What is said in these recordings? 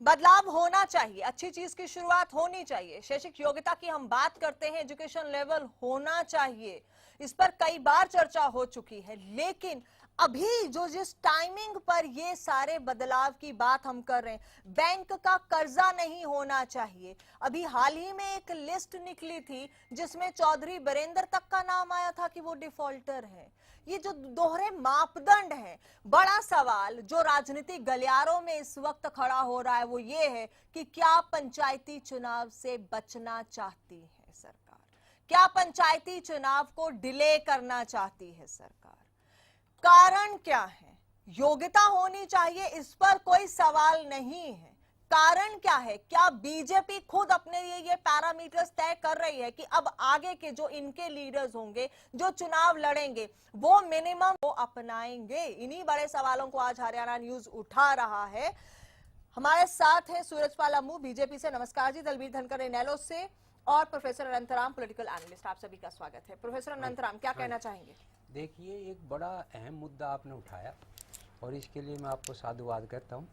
बदलाव होना चाहिए, अच्छी चीज की शुरुआत होनी चाहिए। शैक्षिक योग्यता की हम बात करते हैं, एजुकेशन लेवल होना चाहिए, इस पर कई बार चर्चा हो चुकी है। लेकिन अभी जो जिस टाइमिंग पर ये सारे बदलाव की बात हम कर रहे हैं, बैंक का कर्जा नहीं होना चाहिए। अभी हाल ही में एक लिस्ट निकली थी जिसमें चौधरी बीरेंद्र तक का नाम आया था कि वो डिफॉल्टर है। ये जो दोहरे मापदंड है, बड़ा सवाल जो राजनीतिक गलियारों में इस वक्त खड़ा हो रहा है वो ये है कि क्या पंचायती चुनाव से बचना चाहती है सरकार? क्या पंचायती चुनाव को डिले करना चाहती है सरकार? कारण क्या है? योग्यता होनी चाहिए, इस पर कोई सवाल नहीं है। कारण क्या है? क्या बीजेपी खुद अपने लिए ये पैरामीटर्स तय कर रही है कि अब आगे के जो इनके लीडर्स होंगे, जो चुनाव लड़ेंगे, वो मिनिमम वो अपनाएंगे? इन्हीं बड़े सवालों को आज हरियाणा न्यूज उठा रहा है। हमारे साथ है सूरजपाल अम्मू बीजेपी से। नमस्कार जी। दलबीर धनखड़ इनेलो से और प्रोफेसर अनंतराम पॉलिटिकल एनालिस्ट, आप सभी का स्वागत है। प्रोफेसर अनंतराम, क्या कहना चाहेंगे? देखिए, एक बड़ा अहम मुद्दा आपने उठाया और इसके लिए मैं आपको साधुवाद करता हूँ।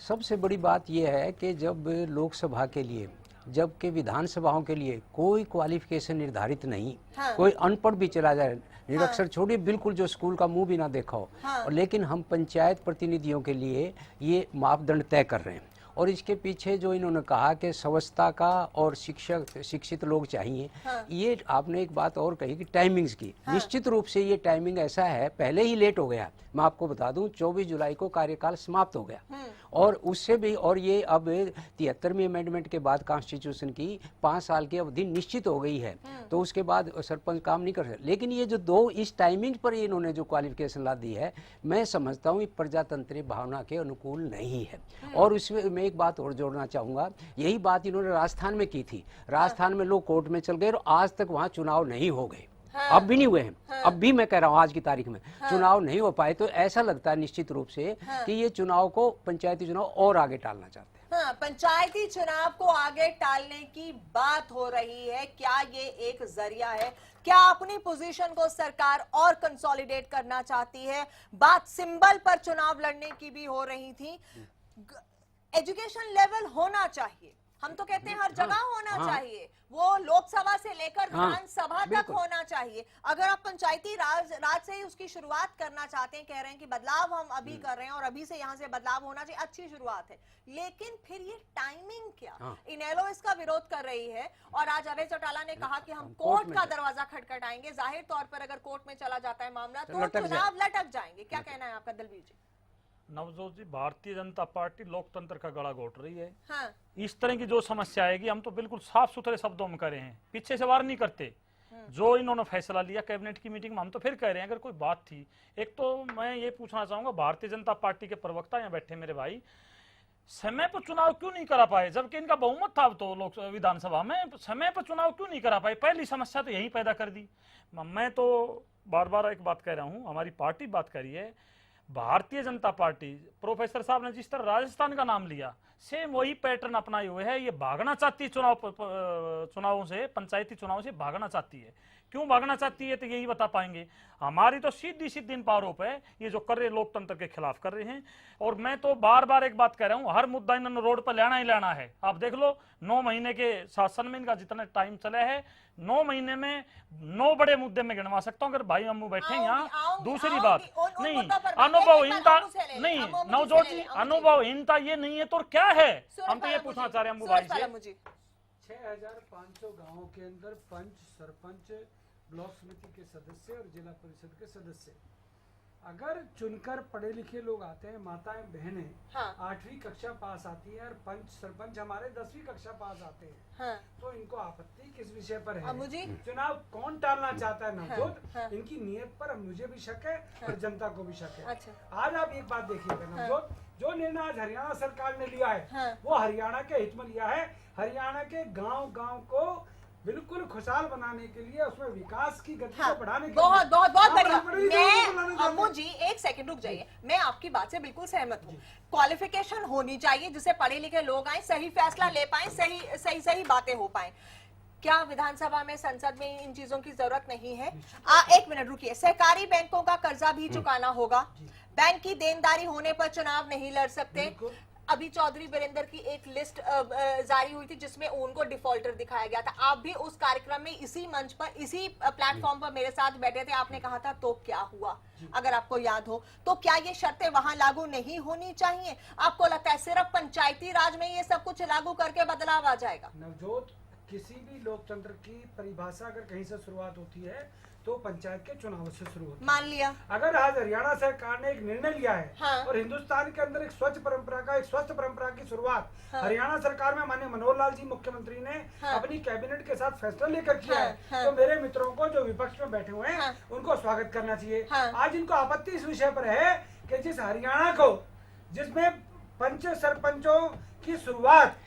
सबसे बड़ी बात यह है कि जब लोकसभा के लिए, जबकि विधानसभाओं के लिए कोई क्वालिफिकेशन निर्धारित नहीं, हाँ। कोई अनपढ़ भी चला जाए, निरक्षर छोड़िए, बिल्कुल जो स्कूल का मुंह भी ना देखा हो, हाँ। और लेकिन हम पंचायत प्रतिनिधियों के लिए ये मापदंड तय कर रहे हैं। और इसके पीछे जो इन्होंने कहा कि स्वच्छता का और शिक्षित लोग चाहिए, हाँ। ये आपने एक बात और कही कि टाइमिंग्स की। हाँ। निश्चित रूप से ये टाइमिंग ऐसा है, पहले ही लेट हो गया। मैं आपको बता दूं 24 जुलाई को कार्यकाल समाप्त हो गया, और उससे भी, और ये अब 73वीं अमेंडमेंट के बाद कॉन्स्टिट्यूशन की 5 साल की अवधि निश्चित हो गई है, तो उसके बाद सरपंच काम नहीं कर सकते। लेकिन ये जो दो इस टाइमिंग पर इन्होंने जो क्वालिफिकेशन ला दी है, मैं समझता हूँ ये प्रजातंत्र भावना के अनुकूल नहीं है। और उसमें मैं एक बात और जोड़ना चाहूंगा, यही बात इन्होंने राजस्थान में की थी। राजस्थान में लोग कोर्ट में चल गए और आज तक वहाँ चुनाव नहीं हो गए। हाँ। अब भी नहीं हुए हैं। हाँ। अब भी मैं कह रहा हूँ आज की तारीख में चुनाव नहीं हो पाए, तो ऐसा लगता है निश्चित रूप से कि ये चुनाव को, पंचायती चुनाव और आगे टालना चाहते हैं। हाँ, पंचायती चुनाव को आगे टालने की बात हो रही है। क्या ये एक जरिया है? क्या अपनी पोजीशन को सरकार और कंसोलिडेट करना चाहती है? बात सिंबल पर चुनाव लड़ने की भी हो रही थी। एजुकेशन लेवल होना चाहिए, हम तो कहते हैं हर जगह होना चाहिए, वो लोकसभा से लेकर विधानसभा तक होना चाहिए। अगर आप पंचायती राज से ही उसकी शुरुआत करना चाहते हैं, कह रहे हैं कि बदलाव हम अभी कर रहे हैं और अभी से यहाँ से बदलाव होना चाहिए, अच्छी शुरुआत है। लेकिन फिर ये टाइमिंग क्या? इनेलो इसका विरोध कर रही है और आज अभय चौटाला ने कहा कि हम कोर्ट का दरवाजा खटखटाएंगे। जाहिर तौर पर अगर कोर्ट में चला जाता है मामला तो चुनाव लटक जाएंगे। क्या कहना है आपका दलबीर जी? नवजोत जी, भारतीय जनता पार्टी लोकतंत्र का गला घोट रही है। हाँ। इस तरह की जो समस्या आएगी, हम तो बिल्कुल साफ सुथरे शब्दों में करे हैं, पीछे से वार नहीं करते। जो इन्होंने फैसला लिया कैबिनेट की मीटिंग में, हम तो फिर कह रहे हैं अगर कोई बात थी। एक तो मैं ये पूछना चाहूंगा, भारतीय जनता पार्टी के प्रवक्ता यहाँ बैठे मेरे भाई, समय पर चुनाव क्यों नहीं करा पाए? जबकि इनका बहुमत था तो लोक विधानसभा में, समय पर चुनाव क्यों नहीं करा पाए? पहली समस्या तो यही पैदा कर दी। मैं तो बार बार एक बात कह रहा हूँ, हमारी पार्टी बात करी है, भारतीय जनता पार्टी, प्रोफेसर साहब ने जिस तरह राजस्थान का नाम लिया, सेम वही पैटर्न अपनाए हुए है। ये भागना चाहती है चुनावों से, पंचायती चुनाव से भागना चाहती है। क्यों भागना चाहती है तो यही बता पाएंगे। हमारी तो सीधी सीधी इन पर आरोप है, ये जो कर रहे लोकतंत्र के खिलाफ कर रहे हैं। और मैं तो बार बार एक बात कह रहा हूँ, हर मुद्दा इन्होंने रोड पर लेना ही लेना है। आप देख लो 9 महीने के शासन में इनका जितना टाइम चला है, 9 महीने में 9 बड़े मुद्दे में गिनवा सकता हूँ अगर भाई अम्मू बैठे यहाँ। दूसरी बात नहीं, अनुभवहीनता नहीं नवजोत जी, अनुभवहीनता ये नहीं है तो क्या है? हम तो ये पूछना चाह रहे हैं अम्मू भाई से। 6500 गांवों के अंदर पंच, सरपंच, ब्लॉक समिति के सदस्य और जिला परिषद के सदस्य अगर चुनकर पढ़े लिखे लोग आते हैं, माताएं बहनें 8वीं कक्षा पास आती है और पंच सरपंच हमारे 10वीं कक्षा पास आते हैं, तो इनको आपत्ति किस विषय पर है? चुनाव कौन टालना चाहता है नवजोत? इनकी नीयत पर मुझे भी शक है और जनता को भी शक है। आज आप एक बात देखिएगा नवजोत, जो निर्णय आज हरियाणा सरकार ने लिया है वो हरियाणा के हित में लिया है। हरियाणा के गाँव गाँव को बिल्कुल खुशहाल बनाने के लिए, उसमें विकास की गति को बढ़ाने के लिए। बहुत बहुत बहुत बढ़िया। मैं अम्मू जी एक सेकंड रुक जाइए, मैं आपकी बात से बिल्कुल सहमत हूँ। क्वालिफिकेशन होनी चाहिए जिससे पढ़े लिखे लोग आए, सही फैसला ले पाए, सही बातें हो पाए। क्या विधानसभा में, संसद में इन चीजों की जरूरत नहीं है? एक मिनट रुकिए। सहकारी बैंकों का कर्जा भी चुकाना होगा, बैंक की देनदारी होने पर चुनाव नहीं लड़ सकते, अभी चौधरी वीरेंद्र की एक लिस्ट जारी हुई थी जिसमें उनको डिफॉल्टर दिखाया गया था। आप भी उस कार्यक्रम में इसी मंच पर, इसी प्लेटफॉर्म पर मेरे साथ बैठे थे। आपने कहा था तो क्या हुआ, अगर आपको याद हो तो क्या ये शर्तें वहां लागू नहीं होनी चाहिए? आपको लगता है सिर्फ पंचायती राज में ये सब कुछ लागू करके बदलाव आ जाएगा? नवजोत, किसी भी लोकतंत्र की परिभाषा अगर कहीं से शुरुआत होती है तो पंचायत के चुनाव से शुरू होती है। मान लिया। अगर आज हरियाणा सरकार ने एक निर्णय लिया है हाँ। और हिंदुस्तान के अंदर एक स्वच्छ परंपरा का, एक स्वस्थ परंपरा की शुरुआत हाँ। हरियाणा सरकार में माननीय मनोहर लाल जी मुख्यमंत्री ने हाँ। अपनी कैबिनेट के साथ फैसला लेकर किया है, हाँ। तो मेरे मित्रों को जो विपक्ष में बैठे हुए हैं हाँ। उनको स्वागत करना चाहिए। हाँ। आज इनको आपत्ति इस विषय पर है कि जिस हरियाणा को, जिसमें पंच सरपंचों की शुरुआत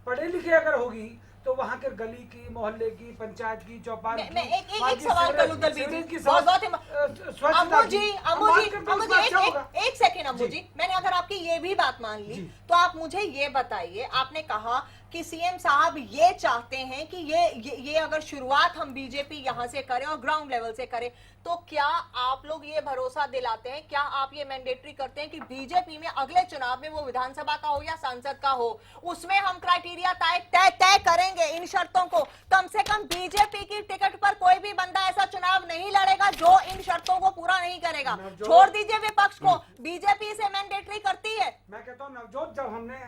पढ़े लिखे अगर होगी तो वहाँ के गली की, मोहल्ले की, पंचायत की, चौपाल की, मैं एक वहाँ की सवाल सीवरेज- करूं दलबीर सीवरेज जी, की बहुत स्वच्छता अम्मू की। जी, हम अम्मू बात जी, करते हैं, अम्मू उसमें जी, अच्छा होगा। एक सेकेंड अम्मू जी। जी, मैंने अगर आपकी ये भी बात मान ली जी। तो आप मुझे ये बताइए, आपने कहा कि सीएम साहब ये चाहते हैं कि ये अगर शुरुआत हम बीजेपी यहां से करें और ग्राउंड लेवल से करें, तो क्या आप लोग ये भरोसा दिलाते हैं, क्या आप ये मैंडेटरी करते हैं कि बीजेपी में अगले चुनाव में, वो विधानसभा का हो या सांसद का हो, उसमें हम क्राइटेरिया तय करेंगे इन शर्तों को? कम से कम बीजेपी की टिकट पर कोई भी बंदा ऐसा चुनाव नहीं लड़ेगा जो इन शर्तों को पूरा नहीं करेगा। छोड़ दीजिए विपक्ष को, बीजेपी इसे मैंडेटरी करती है। मैं कहता हूँ नवजोत, जब हमने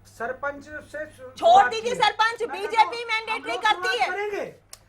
सरपंच से छोड़ दीजिए सरपंच, बीजेपी मैंडेटरी करती है। करेंगे,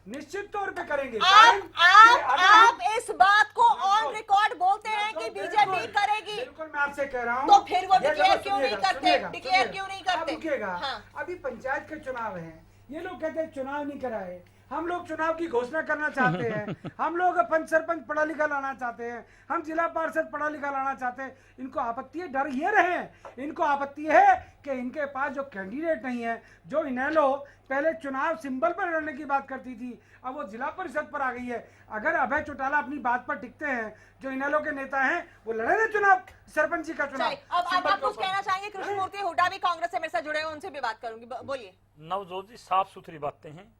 निश्चित तौर पे करेंगे। आप इस बात को ऑन रिकॉर्ड बोलते हैं कि बीजेपी करेगी, बिल्कुल मैं आपसे कह रहा हूँ, तो फिर वो ये डिक्लेयर जब क्यों नहीं सुनिएगा, करते? सुनिएगा, डिक्लेयर सुनिएगा। क्यों नहीं करते? अब रुकिएगा। हाँ। अभी पंचायत के चुनाव हैं, ये लोग कहते हैं चुनाव नहीं कराए। हम लोग चुनाव की घोषणा करना चाहते हैं, हम लोग पंच सरपंच पढ़ा लिखा लाना चाहते हैं, हम जिला पार्षद पढ़ा लिखा लाना चाहते हैं। इनको आपत्ति है, डर ये रहे, इनको आपत्ति है कि इनके पास जो कैंडिडेट नहीं है, जो इनेलो पहले चुनाव सिंबल पर लड़ने की बात करती थी, अब वो जिला परिषद पर आ गई है। अगर अभय चौटाला अपनी बात पर टिकते हैं, जो इनेलो के नेता हैं, वो लड़े ना चुनाव, सरपंच जी का चुनाव। चलिए, अब सिंबल आप के कुछ ऊपर। कहना चाहेंगे? कृष्णमूर्ति हुड्डा भी कांग्रेस से मेरे साथ जुड़े हैं, उनसे भी बात करूंगी, बोलिए। नवजोत जी, साफ सुथरी बातें हैं।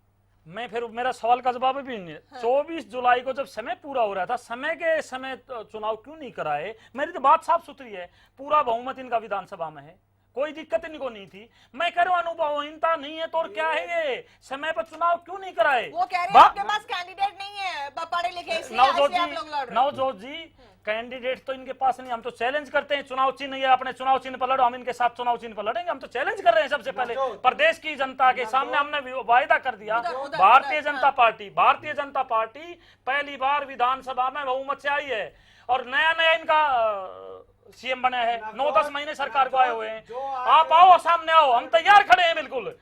मैं फिर मेरा सवाल का जवाब भी नहीं है। 24 जुलाई को जब समय पूरा हो रहा था, समय के समय चुनाव क्यों नहीं कराए? मेरी तो बात साफ सुथरी है, पूरा बहुमत इनका विधानसभा में है, कोई दिक्कत इनको नहीं थी। मैं कह रहा हूं अनुभवहीनता नहीं है तो और क्या है, ये समय पर चुनाव क्यों नहीं कराए? वो कह रहे हैं आपके पास कैंडिडेट नहीं है पढ़े लिखे, इसलिए आप लोग लड़ रहे हैं। नवजोत जी, कैंडिडेट तो इनके पास नहीं। हम तो चैलेंज करते हैं, चुनाव चिन्ह ये अपने चुनाव चिन्ह पर लड़ो, हम इनके साथ चुनाव चिन्ह पर लड़ेंगे। हम तो चैलेंज कर रहे हैं सबसे पहले प्रदेश की जनता के सामने। हमने वायदा कर दिया, भारतीय जनता पार्टी पहली बार विधानसभा में बहुमत से आई है और नया नया इनका सीएम बना है, 9-10 महीने सरकार को आए हुए हैं। आप आओ, सामने आओ, हम तैयार खड़े हैं बिल्कुल।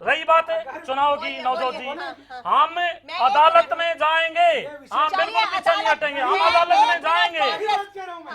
रही बात है चुनाव की, नवजोत जी, हम अदालत में जाएंगे, हम बिल्कुल पीछे नहीं हटेंगे, हम अदालत में जाएंगे,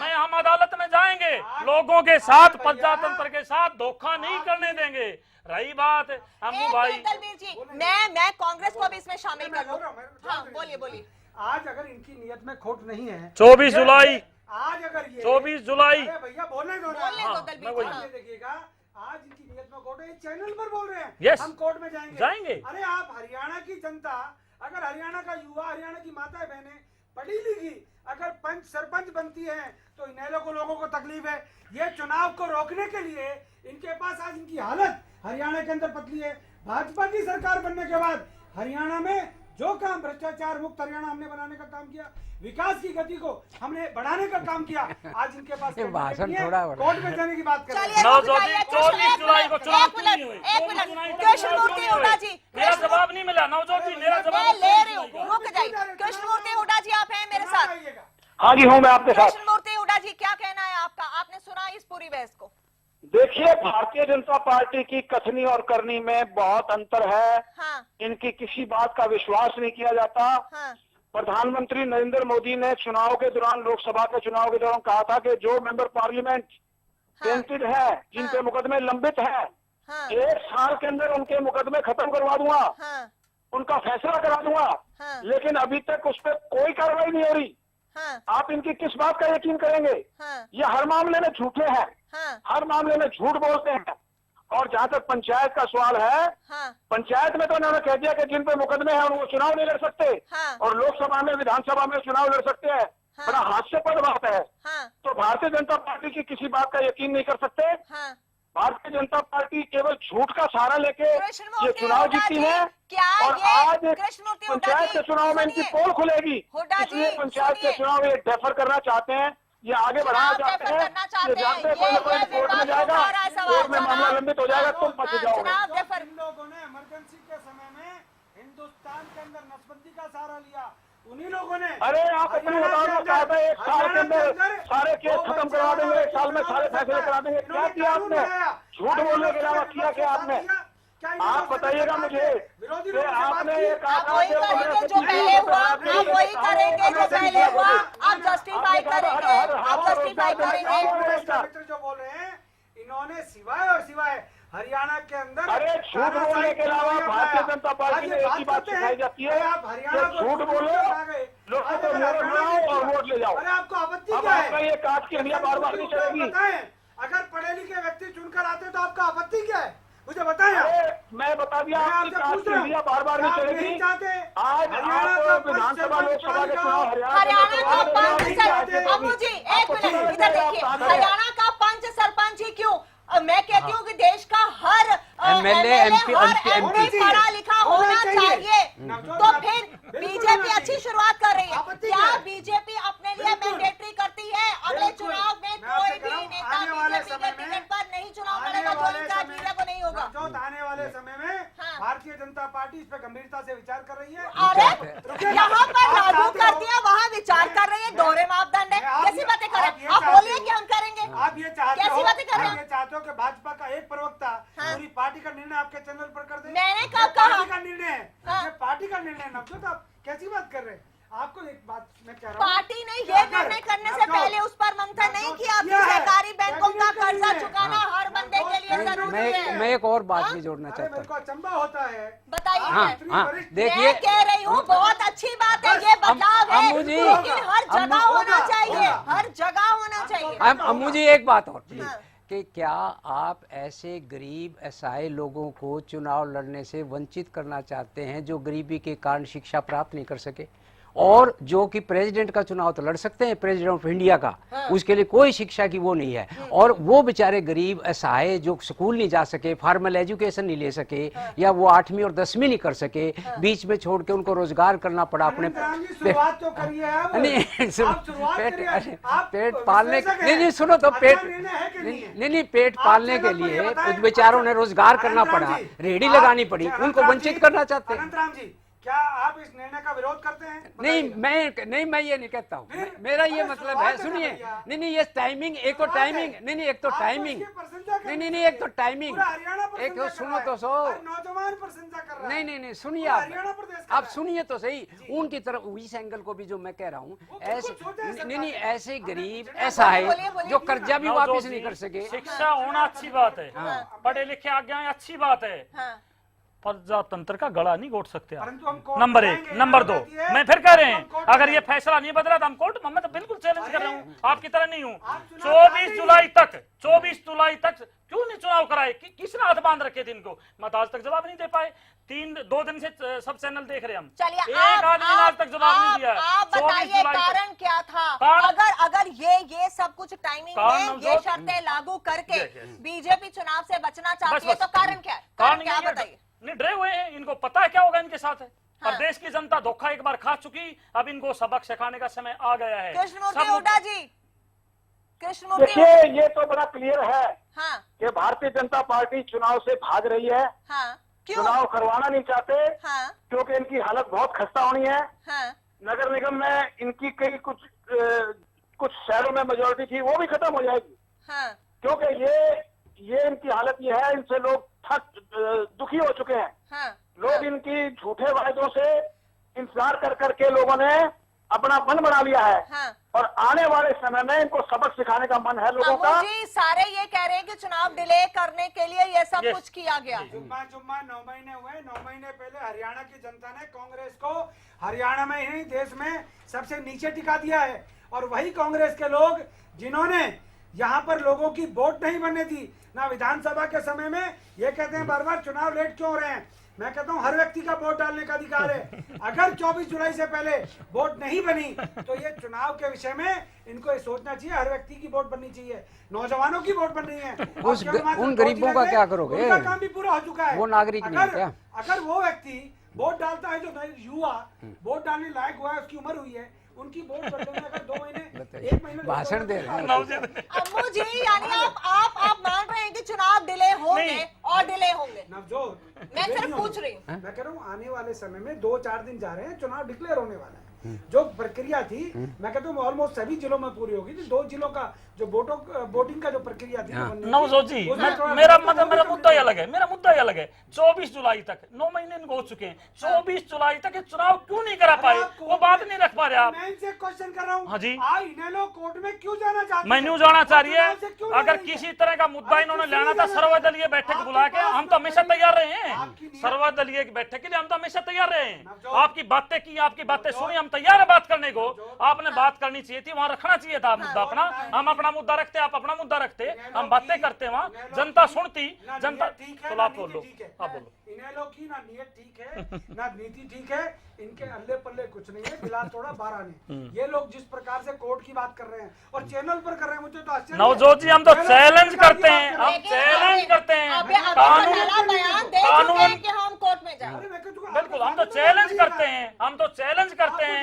हम अदालत में जाएंगे, लोगों के साथ, प्रजातंत्र के साथ धोखा नहीं करने देंगे। रही बात अम्मू भाई, दलबीर जी, मैं कांग्रेस को भी इसमें शामिल कर लूं। हाँ, बोलिए। आज अगर इनकी नियत में खोट नहीं है, 24 जुलाई, आज अगर ये 24 जुलाई, भैया बोलने दो ना, दलबीर जी, देखिएगा, आज इनकी नियत में कोर्ट है, चैनल पर बोल रहे हैं। Yes. हम कोर्ट में जाएंगे। अरे आप हरियाणा की जनता, अगर हरियाणा का युवा, हरियाणा की माताएं बहनें पढ़ी लिखी अगर पंच सरपंच बनती हैं तो इनेलो को, लोगों को तकलीफ है। ये चुनाव को रोकने के लिए इनके पास आज इनकी हालत हरियाणा के अंदर पतली है। भाजपा की सरकार बनने के बाद हरियाणा में जो काम, भ्रष्टाचार मुक्त हरियाणा हमने बनाने का काम किया, विकास की गति को हमने बढ़ाने का काम किया, आज इनके पास भाषण थोड़ा कोर्ट में जाने की बात कर रहे हैं। चलिए, नवजोत जी, 24 जुलाई को चुनाव क्यों नहीं हुए? एक मिनट, कृष्णमूर्ति हुड्डा जी, मेरा जवाब नहीं मिला नवजोत जी, मेरा मैं जवाब ले रही हूँ, रुक जाइए। कृष्णमूर्ति हुड्डा जी, आप हैं मेरे साथ? हाँ जी हूँ मैं आपके साथ। कृष्णमूर्ति हुड्डा जी, क्या कहना है आपका? आपने सुना इस पूरी बहस को? देखिए, भारतीय जनता पार्टी की कथनी और करनी में बहुत अंतर है। हाँ, इनकी किसी बात का विश्वास नहीं किया जाता। हाँ, प्रधानमंत्री नरेंद्र मोदी ने चुनाव के दौरान, लोकसभा के चुनाव के दौरान कहा था कि जो मेंबर पार्लियामेंट टेंटेड है, जिन पे मुकदमे लंबित है, हाँ, 1 साल के अंदर उनके मुकदमे खत्म करवा दूंगा, हाँ, उनका फैसला करा दूंगा। हाँ, लेकिन अभी तक उस पर कोई कार्रवाई नहीं हो रही। हाँ, आप इनकी किस बात का यकीन करेंगे? हाँ, ये हर मामले में झूठे हैं, हाँ, हर मामले में झूठ बोलते हैं। और जहां तक पंचायत का सवाल है, हाँ, पंचायत में तो उन्होंने कह दिया कि जिन पे मुकदमे हैं वो चुनाव नहीं लड़ सकते, हाँ, और लोकसभा में, विधानसभा में चुनाव लड़ सकते हैं। हाँ। बड़ा हास्यास्पद बात है। हाँ, तो भारतीय जनता पार्टी की किसी बात का यकीन नहीं कर सकते। हाँ, भारतीय जनता पार्टी केवल झूठ का सहारा लेके ये कृष्णमूर्ति चुनाव हुड्डा जीती जी, है। क्या और ये आज कृष्णमूर्ति हुड्डा पंचायत जी, के चुनाव में इनकी सुनिए, पोल खुलेगी, हुड्डा जी, इसलिए पंचायत के सुनिए। चुनाव ये डेफर करना चाहते हैं, ये आगे बढ़ाना चुनाव चाहते डेफर हैं। करना चाहते ये जानते हैं हैं। कोई ना कोई ये कोर्ट में विपक्ष जाएगा, उठा रहा है सवाल, कोर्ट में मामला चुनाव- लंबित हो जाएगा, तुम हाँ, फंस जाओगे। चुनाव जो डेफर इन लोगों ने इमरजेंसी के समय में हिंदुस्तान के अंदर नसबंदी का सहारा लिया, उन्हीं लोगों ने। अरे आप अपनी बताओ ना, कहा था एक साल के अंदर सारे केस खत्म करवा देंगे, एक साल में सारे फैसले करा देंगे। क्या किया आपने? झूठ बोलने के अलावा किया क्या आपने? आप बताइएगा मुझे कि आपने ये कहा आप था वही कि करेंगे जो पहले हुआ, आप वही करेंगे जो पहले हुआ, आप जस्टिफाई करेंगे, आप जस्टिफाई करेंगे। मित्र जो बोल रहे हैं, इन्होंने सिवाय और सिवाय हरियाणा के अंदर अरे झूठ बोलने के अलावा भारतीय जनता पार्टी में एक ही बात सिखाई जाती है आप हरियाणा कि झूठ बोलो, लोगों को वोट बनाओ और वोट ले जाओ। अरे आपको आपत्ति अब क्या आपका है? ये काट की इंडिया बार बार नहीं चलेगी। बताएं, अगर पढ़े लिखे व्यक्ति चुनकर आते तो आपका आपत्ति क्या है? मुझे बताएं आप। अरे मैं बता दिया, मैं आपकी आपसे काट पूछ की रहा हूं, इंडिया बार बार नहीं आप चलेगी। नहीं चाहते? आज हरियाणा का आप विधानसभा लोकसभा के चुनाव हरियाणा का पंच नहीं सर चाहते। अम्मू जी एक आपको मिनट समझ इधर में आप देखिए, कहाँ खड़े हैं? हरियाणा का पंच सरपंच ही क्यों? मैं कहती हूँ कि देश का हर MLA, MP, हर MP, MP पढ़ा लिखा होना चाहिए। नवजोत तो आप- फिर बिल्कुल बीजेपी होना अच्छी चाहिए। शुरुआत कर रही है। आपत्ति क्या क्या है? बीजेपी अपने लिए बिल्कुल। मैंडेटरी करती है अगले बिल्कुल। चुनाव में मैं आपसे कोई कह रहा भी हूं, नेता आने वाले बीजेपी के समय में- टिकट पर नहीं चुनाव आने लड़ेगा जो वाले इनका समय वीडियो को नहीं होगा। नवजोत आने वाले समय में हाँ। भारतीय जनता पार्टी इस पर गंभीरता से विचार कर रही है। अरे यहाँ पर आप लागू चाहते हो- करती है, वहाँ विचार कर रही है, दोहरे मापदंड है। आप कैसी ये- बातें कर रहे आप ये हैं? आप चाहते बोलिए हो- कि हम करेंगे। आप ये चाहते कैसी हो, बातें कर रहे आप हैं? ये चाहते हो कि भाजपा का एक प्रवक्ता हाँ। पूरी पार्टी का निर्णय आपके चैनल पर कर दे? मैंने ये कब कहा? पार्टी का निर्णय है, हाँ। ये पार्टी का निर्णय है। नवजोत आप कैसी बात कर रहे हैं? आपको एक बात मैं कह रहा हूँ, पार्टी ने कि ये अगर- निर्णय करने से नवजोत, पहले उस पर मंथन नहीं नवजोत किया कि किया है। सहकारी बैंकों का कैबिनेट का कर्जा निर्णय। चुकाना हर बंदे के लिए जरूरी है। मैं एक और बात हाँ? भी जोड़ना अरे चाहता मेरे को हूँ। अचंभा होता है। बताइए। हाँ, इतनी हाँ, वरिष्ठ- देखिए मैं कह रही हूँ बहुत अच्छी बात है, ये बचाव है, अम्मू जी, लेकिन हर जगह अम्मू- होना होगा, चाहिए, होगा। हर जगह होना चाहिए। अम्मू जी एक बात और प्लीज, हाँ। कि क्या आप ऐसे गरीब असहाय लोगों को चुनाव लड़ने से वंचित करना चाहते हैं जो गरीबी के कारण शिक्षा प्राप्त नहीं कर सके, और जो कि प्रेसिडेंट का चुनाव तो लड़ सकते हैं, प्रेसिडेंट ऑफ इंडिया का, उसके लिए कोई शिक्षा की वो नहीं है, और वो बेचारे गरीब असहाय जो स्कूल नहीं जा सके, फॉर्मल एजुकेशन नहीं ले सके, या वो 8वीं और 10वीं नहीं कर सके, बीच में छोड़ के उनको रोजगार करना पड़ा अपने अनंतराम जी, शुरुआत तो करिए आप। नहीं सुन, आप शुरुआत पेट करिए। आप पेट पालने विश्लेषक हैं। नहीं नहीं सुनो तो अच्छा पेट निर्णय है कि नहीं है? नहीं पेट आप पालने के चैनल पर ये लिए बताएं, कुछ बेचारों ने रोजगार करना अनंतराम पड़ा, जी, रेहड़ी आप- लगानी पड़ी, अनंतराम उनको जी, वंचित करना चाहते हैं। अनंतराम जी, क्या आप इस निर्णय का विरोध करते हैं? नहीं बताइएगा। मैं ये नहीं कहता हूँ, फिर- मेरा ये अरे मतलब शुरुआत है, है ना सुनिए, भैया। नहीं ये टाइमिंग, एक तो शुरुआत है। टाइमिंग, नहीं एक तो आपको टाइमिंग, इसकी प्रशंसा करनी नहीं एक तो चाहिए। टाइमिंग, पूरा हरियाणा प्रशंसा एक कर सुनो रहा है। तो सो, हर नौजवान प्रशंसा कर रहा है। नहीं सुनिए पूरा आप, हरियाणा प्रदेश कर आप रहा है। सुनिए तो सही, उनकी तरफ इस एंगल को भी जो मैं कह रहा हूँ, वो बिल्कुल ऐसे सोचा है नहीं सरकार ने। ऐसे गरीब बोलिए, ऐसा है बोलिए, जो कर्जा भी नवजोत वापस जी, नहीं कर सके। शिक्षा होना अच्छी बात है, पढ़े लिखे आ गए अच्छी बात है, हाँ। प्रजातंत्र का गला नहीं घोट सकते आप। परंतु हम कोर्ट नंबर में एक, जाएंगे, नंबर ये दो, बात ये है, मैं फिर कह रहे हम हैं कोर्ट अगर में ये फैसला नहीं बदला तो हम कोर्ट में, मैं तो बिल्कुल चैलेंज कर रहा हूँ, आपकी तरह नहीं हूँ। आप चुनाव 24 चाहते जुलाई तक 24 जुलाई तक क्यों नहीं चुनाव कराए? किसने हाथ बांध रखे थे इनको? मैं तो आज तक जवाब नहीं दे पाए। 2 दिन से सब चैनल देख रहे हैं हम, चलिए एक आदमी ने आज तक जवाब नहीं दिया है। आप 24 बताइए जुलाई तक। कारण क्या था? कारण- अगर ये सब कुछ टाइमिंग कारण में ये नवजोत- शर्तें लागू करके Yes, yes. बीजेपी चुनाव से बचना चाहती है बस। तो कारण क्या है? कारण क्या ये बताइए? नहीं डरे हुए हैं, इनको पता है क्या होगा इनके साथ है। हाँ। अब देश की जनता धोखा एक बार खा चुकी, अब इनको सबक सिखाने का समय आ गया है। कृष्णमूर्ति सब- हुड्डा जी, कृष्णमूर्ति देखिए ये तो बड़ा क्लियर है हाँ कि भारतीय जनता पार्टी चुनाव से भाग रही है, हाँ क्यों? चुनाव करवाना नहीं चाहते हाँ क्योंकि इनकी हालत बहुत खस्ता होनी है। हाँ नगर निगम में इनकी कई कुछ शहरों में मेजोरिटी थी, वो भी खत्म हो जाएगी, हाँ क्योंकि ये इनकी हालत ये है, इनसे लोग दुखी हो चुके हैं। हाँ लोग इनकी झूठे वायदों से इंतजार कर करके लोगों ने अपना मन बना लिया है, हाँ। और आने वाले समय में इनको सबक सिखाने का मन है लोगों का। अम्मू जी सारे ये कह रहे हैं कि चुनाव डिले करने के लिए ये सब Yes. कुछ किया गया। जुम्मा 9 महीने हुए। 9 महीने पहले हरियाणा की जनता ने कांग्रेस को हरियाणा में ही नहीं देश में सबसे नीचे टिका दिया है, और वही कांग्रेस के लोग जिन्होंने यहाँ पर लोगों की वोट नहीं बनने दी, ना विधानसभा के समय में। ये कहते हैं बार बार चुनाव लेट क्यों हो रहे हैं। मैं कहता हूं हर व्यक्ति का वोट डालने का अधिकार है। अगर 24 जुलाई से पहले वोट नहीं बनी तो ये चुनाव के विषय में इनको ये सोचना चाहिए, हर व्यक्ति की वोट बननी चाहिए। नौजवानों की वोट बन रही है। उन गरीबों का क्या करोगे? उनका काम भी पूरा हो चुका है। वो नागरिक नहीं है क्या? अगर वो व्यक्ति वोट डालता है, जो युवा वोट डालने लायक हुआ है, उसकी उम्र हुई है, उनकी वोट बढ़ने में अगर 2 महीने 1 महीने भाषण दे रहे हैं। अम्मू जी, यानी आप मान रहे हैं कि चुनाव डिले होंगे और डिले होंगे। नवजोत, मैं सिर्फ पूछ रही हूँ। मैं कह रहा हूँ आने वाले समय में 2-4 दिन जा रहे हैं, चुनाव डिक्लेयर होने वाला है। जो प्रक्रिया थी, मैं कहता हूँ ऑलमोस्ट सभी जिलों में पूरी होगी थी। 2 जिलों का जो वोटिंग का जो प्रक्रिया थी, नवजोत जी, मेरा मुद्दा ही अलग है। मेरा मुद्दा ही अलग है। 24 जुलाई तक 9 महीने हो चुके हैं। 24 जुलाई तक ये चुनाव क्यों नहीं करा पाए? वो बात नहीं रख पा रहे आप। मैं इनसे क्वेश्चन कर रहा हूँ। हाँ जी, इनेलो कोर्ट में क्यों जाना चाहते हैं? मैं न्यू जाना चाह रही है। अगर किसी तरह का मुद्दा इन्होंने लाना था सर्वदलीय बैठक बुला के, हम तो हमेशा तैयार रहे हैं। सर्वदलीय बैठक के लिए हम तो हमेशा तैयार रहे हैं। आपकी बातें की, आपकी बातें सुनी, हम तैयार है बात करने को। आपने बात करनी चाहिए थी, वहाँ रखना चाहिए था मुद्दा अपना। हम अपना मुद्दा रखते, आप अपना मुद्दा रखते, हम बातें करते, वहाँ जनता सुनती। जनता तो आप बोलो, आप बोलो। इनेलो की ना नियत ठीक है ना नीति ठीक है, इनके अल्ले पल्ले कुछ नहीं है, गिलास थोड़ा 12 ने। ये लोग जिस प्रकार से कोर्ट की बात कर रहे हैं और चैनल पर कर रहे हैं, मुझे तो आश्चर्य। नवजोत जी, हम तो चैलेंज करते हैं, हम चैलेंज करते हैं कानून कि हम कोर्ट में जाएं। बिल्कुल, हम तो चैलेंज करते हैं, हम तो चैलेंज करते हैं।